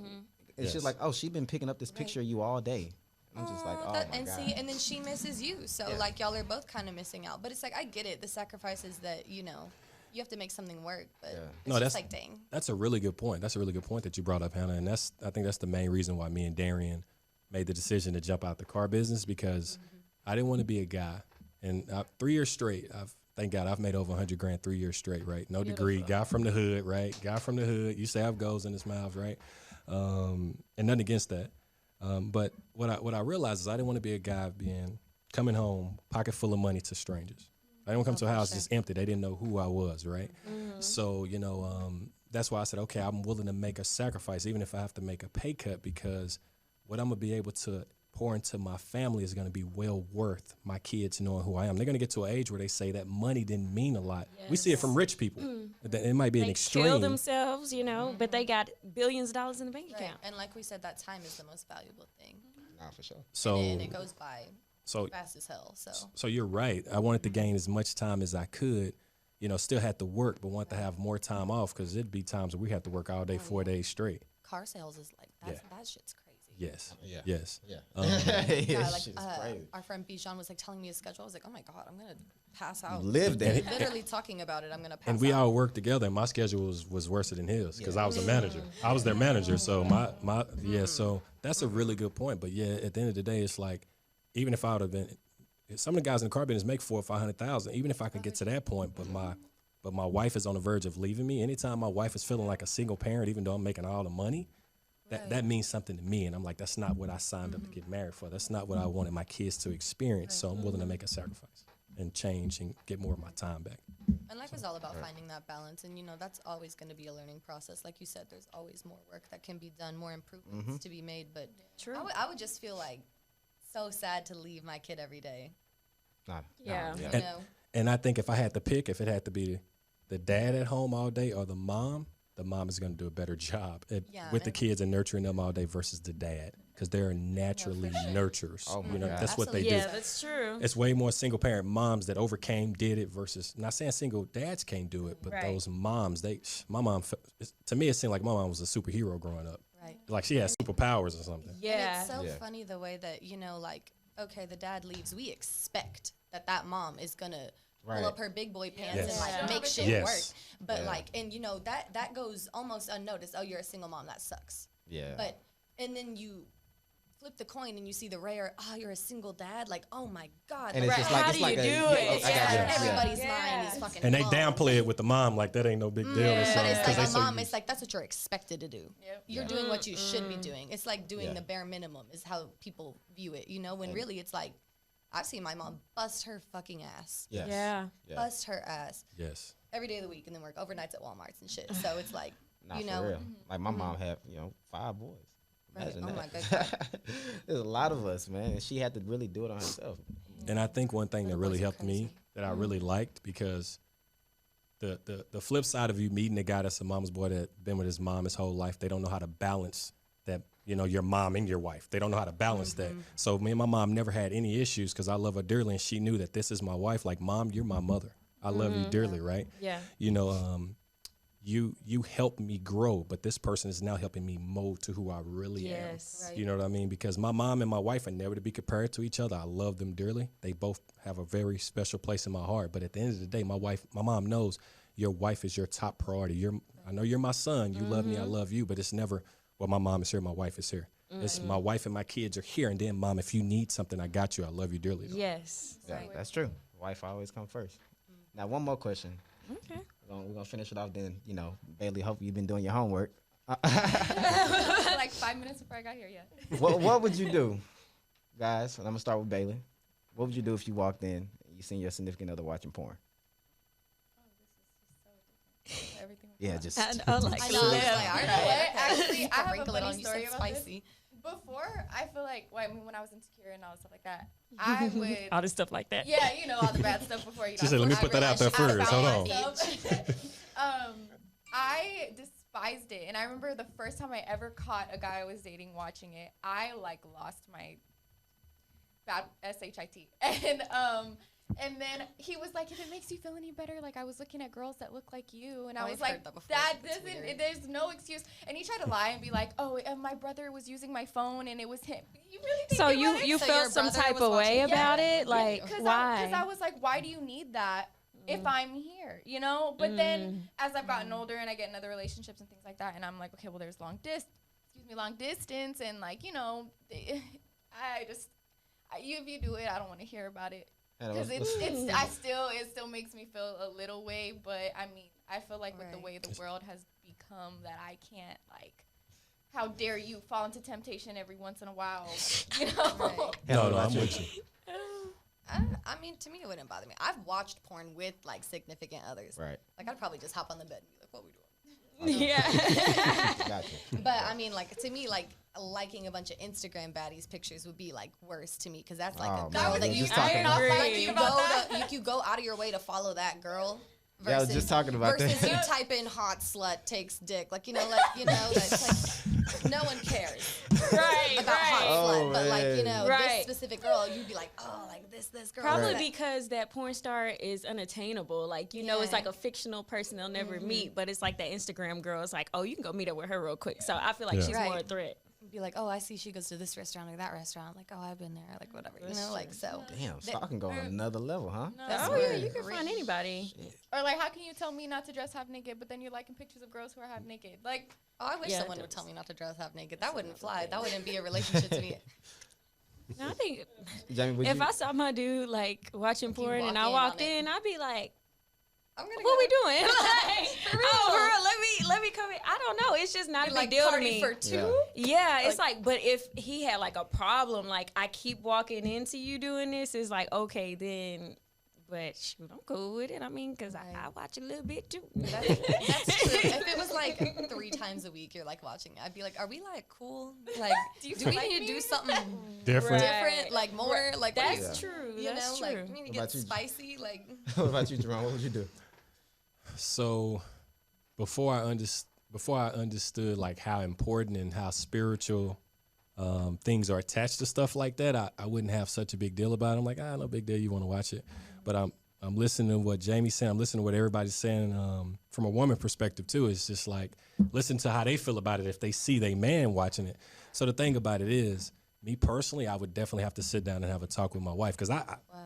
it's Yes. just like, oh, she been picking up this picture of you all day. I'm just like, oh my and god. see, and then she misses you. So like y'all are both kind of missing out. But it's like I get it. The sacrifices that you have to make something work. But it's No, just that's like dang. That's a really good point. That's a really good point that you brought up, Hannah. And I think that's the main reason why me and Darian made the decision to jump out the car business, because I didn't want to be a guy. And 3 years straight, thank God I've made over 100 grand 3 years straight, right? No degree, guy from the hood, right? Guy from the hood. Used to have goals in his mouth, right? And nothing against that. But what I realized is I didn't want to be a guy coming home, pocket full of money to strangers. I didn't want to come to a house just empty. They didn't know who I was, right? So, that's why I said, okay, I'm willing to make a sacrifice, even if I have to make a pay cut, because what I'm going to be able to pour into my family is going to be well worth my kids knowing who I am. They're going to get to an age where they say that money didn't mean a lot. We see it from rich people. It might be an They extreme. kill themselves, you know, but they got billions of dollars in the bank Right. account. And like we said, that time is the most valuable thing. Nah, for sure. So, And it goes by so, fast as hell. so you're right. I wanted to gain as much time as I could. You know, still had to work, but wanted to have more time off because it'd be times where we had to work all day, 4 days straight. Car sales is like, that shit's crazy. Yes. Yeah. Yes. Yeah. Yeah, like Shit's crazy. our friend Bijan was like telling me his schedule. I was like, oh my God, I'm going to pass out. Live there. Literally talking about it, I'm going to pass And we out. all worked together, and my schedule was worse than his because I was a manager. I was their manager, so so that's a really good point. But yeah, at the end of the day, it's like even if I would have been, some of the guys in the car business make $400,000 or $500,000. Even if I could get to that point, but my wife is on the verge of leaving me. Anytime my wife is feeling like a single parent, even though I'm making all the money, that means something to me. And I'm like, that's not what I signed up to get married for. That's not what I wanted my kids to experience. So I'm willing to make a sacrifice and change and get more of my time back. And life is all about finding that balance. And, you know, that's always going to be a learning process. Like you said, there's always more work that can be done, more improvements to be made. But True. I would just feel like so sad to leave my kid every day. Nah, Yeah. You And- know? And I think if I had to pick, if it had to be the dad at home all day or the mom is going to do a better job with the kids and nurturing them all day versus the dad because they're naturally nurturers. Oh my you know, God. that's what they Yeah, do. that's true. It's way more single parent moms that overcame, did it versus not saying single dads can't do it, but Right. those moms, my mom, to me, it seemed like my mom was a superhero growing up. Right. Like she had superpowers or something. Yeah. And it's so funny the way that, you know, like, okay, the dad leaves. We expect that mom is going to pull up her big boy pants Yes. and, like, Yeah. make shit Yes. work. But, like, and, you know, that goes almost unnoticed. Oh, you're a single mom. That sucks. Yeah. But, and then you flip the coin and you see the rare, you're a single dad. Like, oh, my God. And it's just like, How it's do like you a, do it? I got you. Everybody's Yeah. mind is fucking And they blown. downplay it with the mom like that ain't no big deal. Or But something, it's 'cause like they a so mom, used- it's like that's what you're expected to do. Yep. You're doing what you should be doing. It's like doing Yeah. the bare minimum is how people view it, you know, when really it's like I've seen my mom bust her fucking ass. Yes. Yeah. Yeah. Bust her ass Yes. every day of the week and then work overnights at Walmarts and shit. So it's like, Nah, you for know, real. Like my mom had, 5 boys. Right. Imagine Oh that. my God. There's a lot of us, man, and she had to really do it on herself. And I think one thing that really boys are helped me crazy. that I really liked because the flip side of you meeting a guy that's a mama's boy that been with his mom his whole life, they don't know how to balance that, your mom and your wife. They don't know how to balance that. So me and my mom never had any issues because I love her dearly and she knew that this is my wife. Like, Mom, you're my mother. I love you dearly, right? Yeah. You helped me grow, but this person is now helping me mold to who I really am. Yes. Right. You know what I mean? Because my mom and my wife are never to be compared to each other. I love them dearly. They both have a very special place in my heart. But at the end of the day, my mom knows your wife is your top priority. I know you're my son. You love me. I love you. But it's never, well, my mom is here. My wife is here. It's my wife and my kids are here. And then, Mom, if you need something, I got you. I love you dearly. Though. Yes. Yeah, that's true. Wife always come first. Now, one more question. Okay. We're gonna finish it off. Then, Bailey, hope you've been doing your homework. Like 5 minutes before I got here, yeah. What would you do, guys? And I'm gonna start with Bailey. What would you do if you walked in and you seen your significant other watching porn? Everything. Yeah, just I know, like, I know. I was live. like, all You know right. what? Actually, I have a Sprinkle it funny on you, story said about this. spicy. Before, I feel like, when I was insecure and all stuff like that, I would, All this stuff like that. yeah, all the bad stuff before, She said, let me put that out there first. Hold on. I despised it. And I remember the first time I ever caught a guy I was dating watching it, I, lost my bad SHIT. And then he was like, if it makes you feel any better, I was looking at girls that look like you. And I was I've like, heard that before. that It's doesn't, weird. there's no excuse. And he tried to lie and be like, oh, my brother was using my phone and it was him. You really think So it you was? you So felt your some brother type was of way watching? about Yeah. it? Like, Because why? I was like, why do you need that if I'm here? But then as I've gotten older and I get in other relationships and things like that, and I'm like, okay, well, there's long distance, and if you do it, I don't want to hear about it. Because it still makes me feel a little way, but I mean, I feel like with the way the world has become that I can't, how dare you fall into temptation every once in a while, Right. No, I'm with you. I mean, to me, it wouldn't bother me. I've watched porn with significant others. right. I'd probably just hop on the bed and be like, "What we doing?" Yeah. Gotcha. But I mean, to me, liking a bunch of Instagram baddies pictures would be like worse to me because that's like Oh, a man, girl we that were you just talking about that. like you go out of your way to follow that girl. Yeah, I was just talking about that. Versus you type in hot slut takes dick, like that's like no one cares Right, about hot right. slut, but like man. this Right. specific girl, you'd be like, oh, like this girl. Probably Like, because that porn star is unattainable. Like, it's like a fictional person they'll never meet, but it's like that Instagram girl. It's like, oh, you can go meet up with her real quick. So I feel like Yeah. she's more a Right. threat. be like, oh, I see she goes to this restaurant or that restaurant. Like, oh, I've been there. Like, whatever. Like, so. Damn, stalking go on another level, huh? That's Oh, yeah, weird. you can find anybody. Or like, how can you tell me not to dress half naked, but then you're liking pictures of girls who are half naked? Like, Oh, I wish Yeah, someone it would does. tell me not to dress half naked. That wouldn't fly. That wouldn't be a relationship to me. No, I think Jamie, would if you? I saw my dude like watching porn and I walk in walked on it. in, I'd be like, I'm gonna "What go we doing?" Like, oh, girl, let me come in. I don't know. It's just not a big like deal to party me. for two. Yeah, it's like, but if he had like a problem, like I keep walking into you doing this, it's like, okay, then, but shoot, I'm cool with it. I mean, because I watch a little bit too. That's true. If it was like 3 times a week, you're like watching it, I'd be like, are we like cool? Like, do we need to do something Different. different? Like more? Like, what do you- That's true. You That's know, true. like, we need to What get about you? spicy. Like, What about you, Jerome? What would you do? So before I understood like how important and how spiritual things are attached to stuff like that, I wouldn't have such a big deal about it. I'm like, no big deal. You want to watch it, but I'm listening to what Jamie's saying. I'm listening to what everybody's saying from a woman perspective too. It's just like listen to how they feel about it if they see their man watching it. So the thing about it is, me personally, I would definitely have to sit down and have a talk with my wife because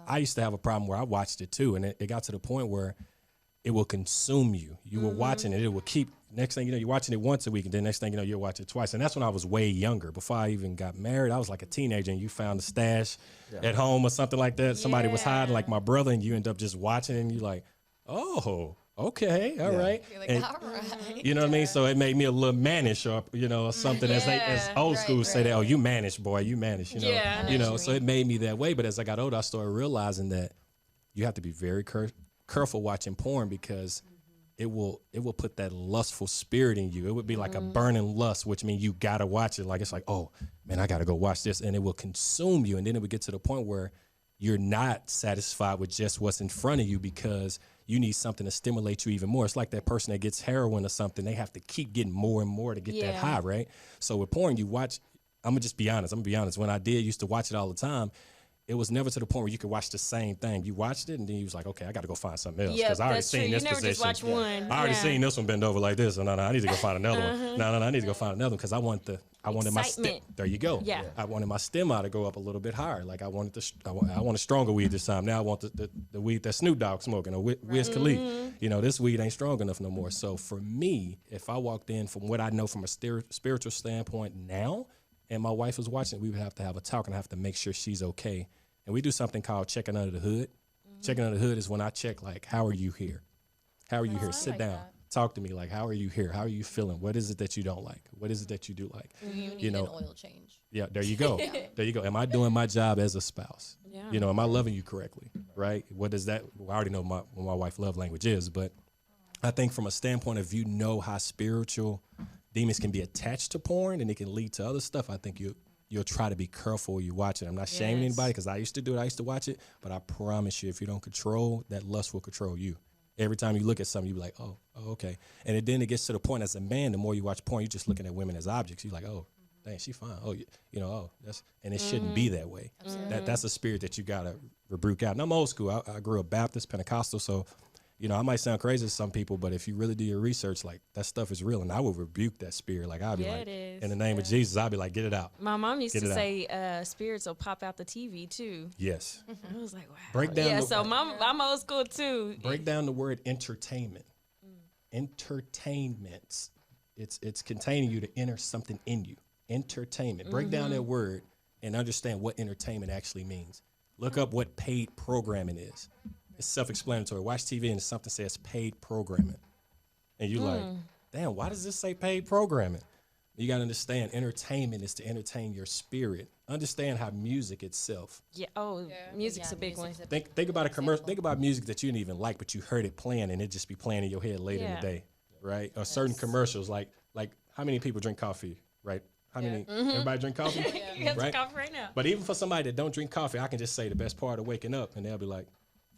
I used to have a problem where I watched it too, and it got to the point where it will consume you. You were watching it. It will keep, next thing you know, you're watching it once a week, and then next thing you know, you'll watch it twice. And that's when I was way younger. Before I even got married, I was like a teenager, and you found a stash at home or something like that. Somebody was hiding, like my brother, and you end up just watching, and you're like, oh, okay, all right. you're like, And- all right. you know what I mean? So it made me a little mannish, or or something as old school say that. Oh, you mannish, boy, you mannish. You know, Yeah, I you know know. what So it made me that way. But as I got older, I started realizing that you have to be very careful watching porn because it will put that lustful spirit in you. It would be like a burning lust, which means you gotta watch it. Like it's like, oh man, I gotta go watch this, and it will consume you. And then it would get to the point where you're not satisfied with just what's in front of you because you need something to stimulate you even more. It's like that person that gets heroin or something. They have to keep getting more and more to get that high, right? So with porn, you watch, I'm gonna be honest. When I used to watch it all the time, it was never to the point where you could watch the same thing. You watched it and then you was like, okay, I got to go find something else Yeah, because I already that's true. seen You this never position. just watch one. I already Yeah. seen this one bend over like this. So no, I need to go find another one. No, I need to go find another one because I wanted my stem. Excitement. There you go. Yeah. I wanted my stem to go up a little bit higher. Like I want a stronger weed this time. Now I want the weed that Snoop Dogg smoking or Wiz Khalifa. You know, this weed ain't strong enough no more. So for me, if I walked in from what I know from a spiritual standpoint now, and my wife was watching, we would have to have a talk and I have to make sure she's okay. And we do something called checking under the hood. Checking under the hood is when I check, like, how are you here? How are you here? I Sit like down. that. Talk to me. Like, how are you here? How are you feeling? What is it that you don't like? What is it that you do like? Do you need know, an oil change? Yeah, there you go. There you go. Am I doing my job as a spouse? Yeah. You know, am I loving you correctly? Right? What is that? Well, I already know what my wife's love language is, but I think from a standpoint of you know how spiritual demons can be attached to porn and it can lead to other stuff, I think you'll try to be careful when you watch it. I'm not shaming anybody because I used to do it. I used to watch it, but I promise you, if you don't control, that lust will control you. Every time you look at something, you be like, oh, okay. And then it gets to the point as a man, the more you watch porn, you're just looking at women as objects. You're like, oh, dang, she fine. Oh, and it shouldn't be that way. That's a spirit that you got to rebuke out. And I'm old school. I grew up Baptist, Pentecostal, so I might sound crazy to some people, but if you really do your research, like that stuff is real, and I will rebuke that spirit. Like I'll be like, it is. in the name of Jesus, I'll be like, get it out. My mom used Get to it out. say spirits will pop out the TV too. Yes. I was like, wow. Break down Yeah, the- so I'm old school too. Break down the word entertainment. Entertainment. It's containing you to enter something in you. Entertainment. Break down that word and understand what entertainment actually means. Look up what paid programming is. It's self-explanatory. Watch TV and something says paid programming. And you're like, damn, why does this say paid programming? You got to understand entertainment is to entertain your spirit. Understand how music itself. Yeah. Oh, music's a big one. Think about a commercial. Think about music that you didn't even like, but you heard it playing and it just be playing in your head later in the Yeah. day, right? Or certain commercials like how many people drink coffee, right? How many? Everybody drink coffee? You have some coffee right now. But even for somebody that don't drink coffee, I can just say the best part of waking up, and they'll be like,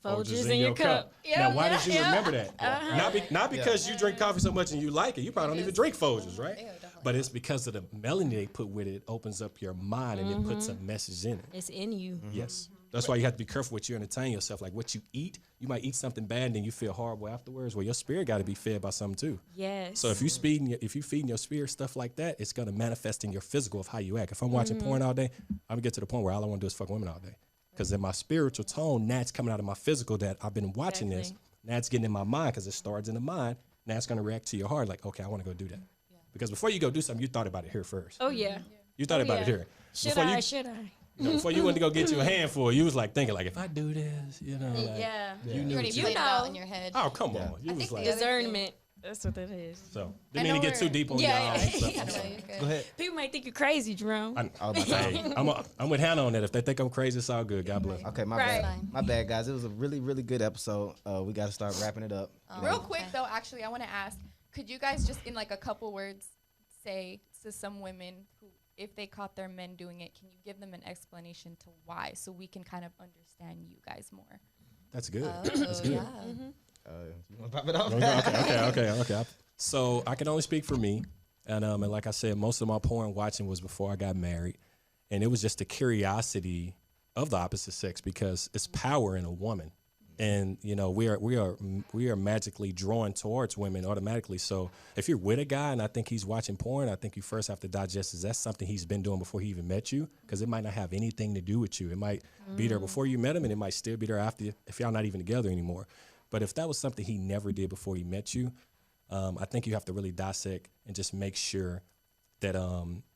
Folgers in your cup. Now, why did you remember that? Not because you drink coffee so much and you like it. You probably don't even drink Folgers, right? But it's because of the melanin they put with it. It opens up your mind and it puts a message in it. It's in you. Yes. That's why you have to be careful what you entertain yourself. Like what you eat, you might eat something bad and then you feel horrible afterwards. Well, your spirit got to be fed by something too. Yes. So if you feeding your spirit stuff like that, it's gonna manifest in your physical of how you act. If I'm watching porn all day, I'm gonna get to the point where all I want to do is fuck women all day. Because in my spiritual tone, now it's coming out of my physical that I've been watching this. Now it's getting in my mind because it starts in the mind. Now it's gonna react to your heart like, okay, I want to go do that. Yeah. Because before you go do something, you thought about it here first. Oh yeah. You thought about it here. Should I? You know, before you went to go get you a handful, you was like thinking like, if I do this, you know, like, you already played it out in your head. Oh, come on. You was like Discernment. That's what that is. So didn't mean to get too deep on y'all. Go ahead. People might think you're crazy, Jerome. I'm with Hannah on that. If they think I'm crazy, it's all good. God bless. Okay, my bad. My bad, guys. It was a really, really good episode. We got to start wrapping it up. Real quick, though, actually, I want to ask, could you guys just in like a couple words say to some women who, if they caught their men doing it, can you give them an explanation to why so we can kind of understand you guys more? That's good. That's good. Yeah. You want to pop it off? Okay. So I can only speak for me. And like I said, most of my porn watching was before I got married. And it was just the curiosity of the opposite sex because it's power in a woman. And, you know, we are magically drawn towards women automatically. So if you're with a guy and I think he's watching porn, I think you first have to digest, is that something he's been doing before he even met you? Because it might not have anything to do with you. It might be there before you met him and it might still be there after you, if y'all not even together anymore. But if that was something he never did before he met you, I think you have to really dissect and just make sure that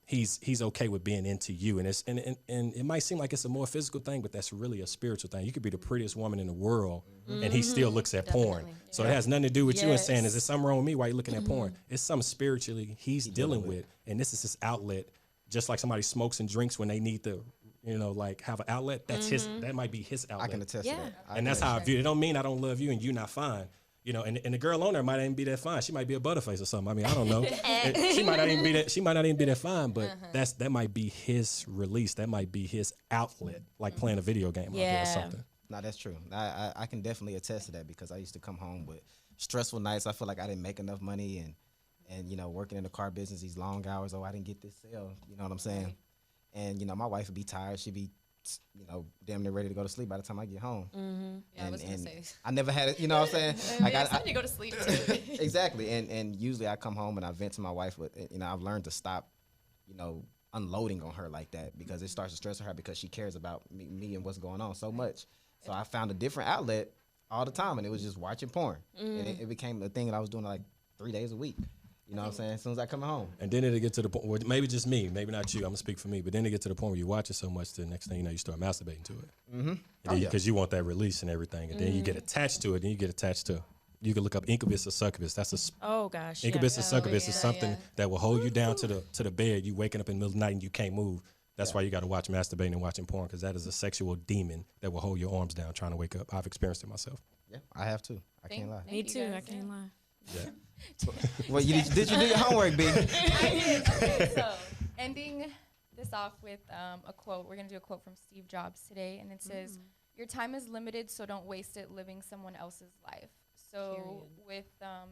he's okay with being into you. And it might seem like it's a more physical thing, but that's really a spiritual thing. You could be the prettiest woman in the world and he still looks at porn. So it has nothing to do with you and saying, is there something wrong with me? Why are you looking at porn? It's something spiritually he's dealing with. And this is his outlet. Just like somebody smokes and drinks when they need to, you know, like have an outlet. That's that might be his outlet. I can attest to that. And that's how I view it. It don't mean I don't love you and you not fine. You know, and the girl on there might not even be that fine. She might be a butterface or something. I mean, I don't know. She might not even be that. She might not even be that fine. But that might be his release. That might be his outlet, like playing a video game or something. No, that's true. I can definitely attest to that because I used to come home with stressful nights. I feel like I didn't make enough money and you know, working in the car business, these long hours. Oh, I didn't get this sale. You know what I'm saying? And you know, my wife would be tired. She'd be, you know, damn near ready to go to sleep by the time I get home. Yeah, I was gonna say. I never had it, you know what I'm saying? Like I need to go to sleep too. Exactly. And usually I come home and I vent to my wife, but you know, I've learned to stop, you know, unloading on her like that because it starts to stress her because she cares about me and what's going on so much. So I found a different outlet all the time and it was just watching porn. And it became a thing that I was doing like 3 days a week. You know what I'm saying? As soon as I come home. And then it'll get to the point where maybe just me, maybe not you, I'm going to speak for me, but then it get to the point where you watch it so much, the next thing you know, you start masturbating to it. Because you want that release and everything. And then you get attached to it, and you get attached to, you can look up incubus or succubus. That's incubus or succubus is something that will hold you down to the bed. You waking up in the middle of the night and you can't move. That's why you got to watch masturbating and watching porn, because that is a sexual demon that will hold your arms down trying to wake up. I've experienced it myself. Yeah, I have too. I can't lie. Me too. I can't lie. Yeah. Well, did you do your homework, B? I did. Okay, so ending this off with a quote. We're going to do a quote from Steve Jobs today, and it says, your time is limited, so don't waste it living someone else's life. So with,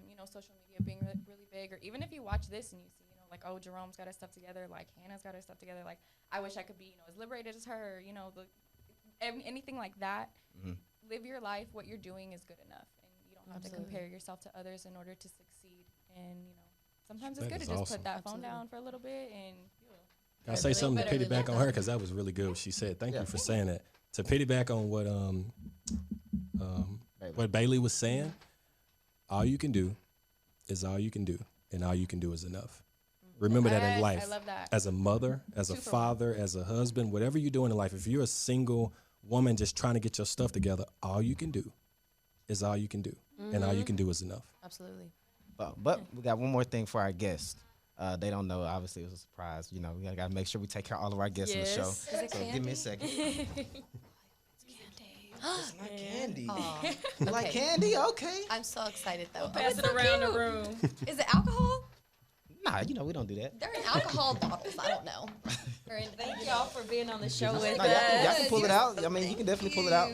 you know, social media being really big, or even if you watch this and you see, you know, like, oh, Jerome's got his stuff together, like Hannah's got her stuff together, like, I wish I could be, you know, as liberated as her, you know, anything like that. Live your life. What you're doing is good enough. Have to compare yourself to others in order to succeed, and you know, sometimes it's good to just put that phone down for a little bit and I'll say something to piggyback on her, because that was really good what she said. Thank you for saying that. To piggyback on what Bailey was saying, all you can do is all you can do, and all you can do is enough. Remember that in life. I love that. As a mother, as a father, as a husband, whatever you're doing in life, if you're a single woman just trying to get your stuff together, all you can do is all you can do. And all you can do is enough. Absolutely. But we got one more thing for our guests. They don't know. Obviously, it was a surprise. You know, we got to make sure we take care of all of our guests on the show. So give me a second. It's not candy. You like candy? Okay. I'm so excited though. Pass it around the room. Is it alcohol? Nah, you know we don't do that. They're in alcohol in the office. I don't know. Thank y'all for being on the show with Nah, us. y'all can pull it out. I mean, you can definitely pull it out.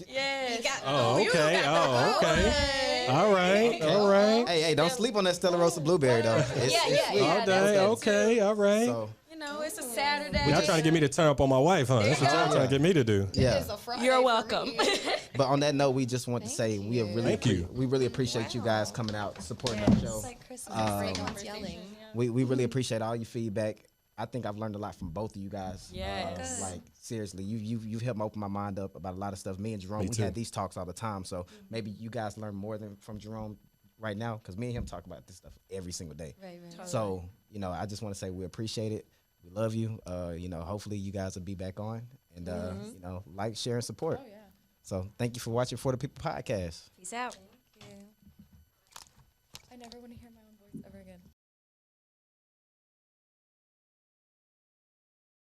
Yes. Oh, okay. Oh, okay. All right. All right. Hey, don't sleep on that Stella Rosa blueberry though. It's sweet. All day. Okay. All right. So You know, it's a Saturday. Y'all trying to get me to turn up on my wife, huh? That's what y'all trying to get me to do. yeah. It's a Friday You're for welcome. me. But on that note, we just want to say we have really Thank you. we really appreciate you guys coming out supporting our show. It's like Christmas. Everyone's yelling. We really appreciate all your feedback. I think I've learned a lot from both of you guys. Yes. Like seriously, you've helped me open my mind up about a lot of stuff. Me and Jerome, Me we too. had these talks all the time. So maybe you guys learn more than from Jerome right now, because me and him talk about this stuff every single day. Right. So you know, I just want to say we appreciate it. We love you. You know, hopefully you guys will be back on and you know, like, share, and support. Oh yeah. So thank you for watching For the People podcast. Peace out. I never want to hear my own voice ever again.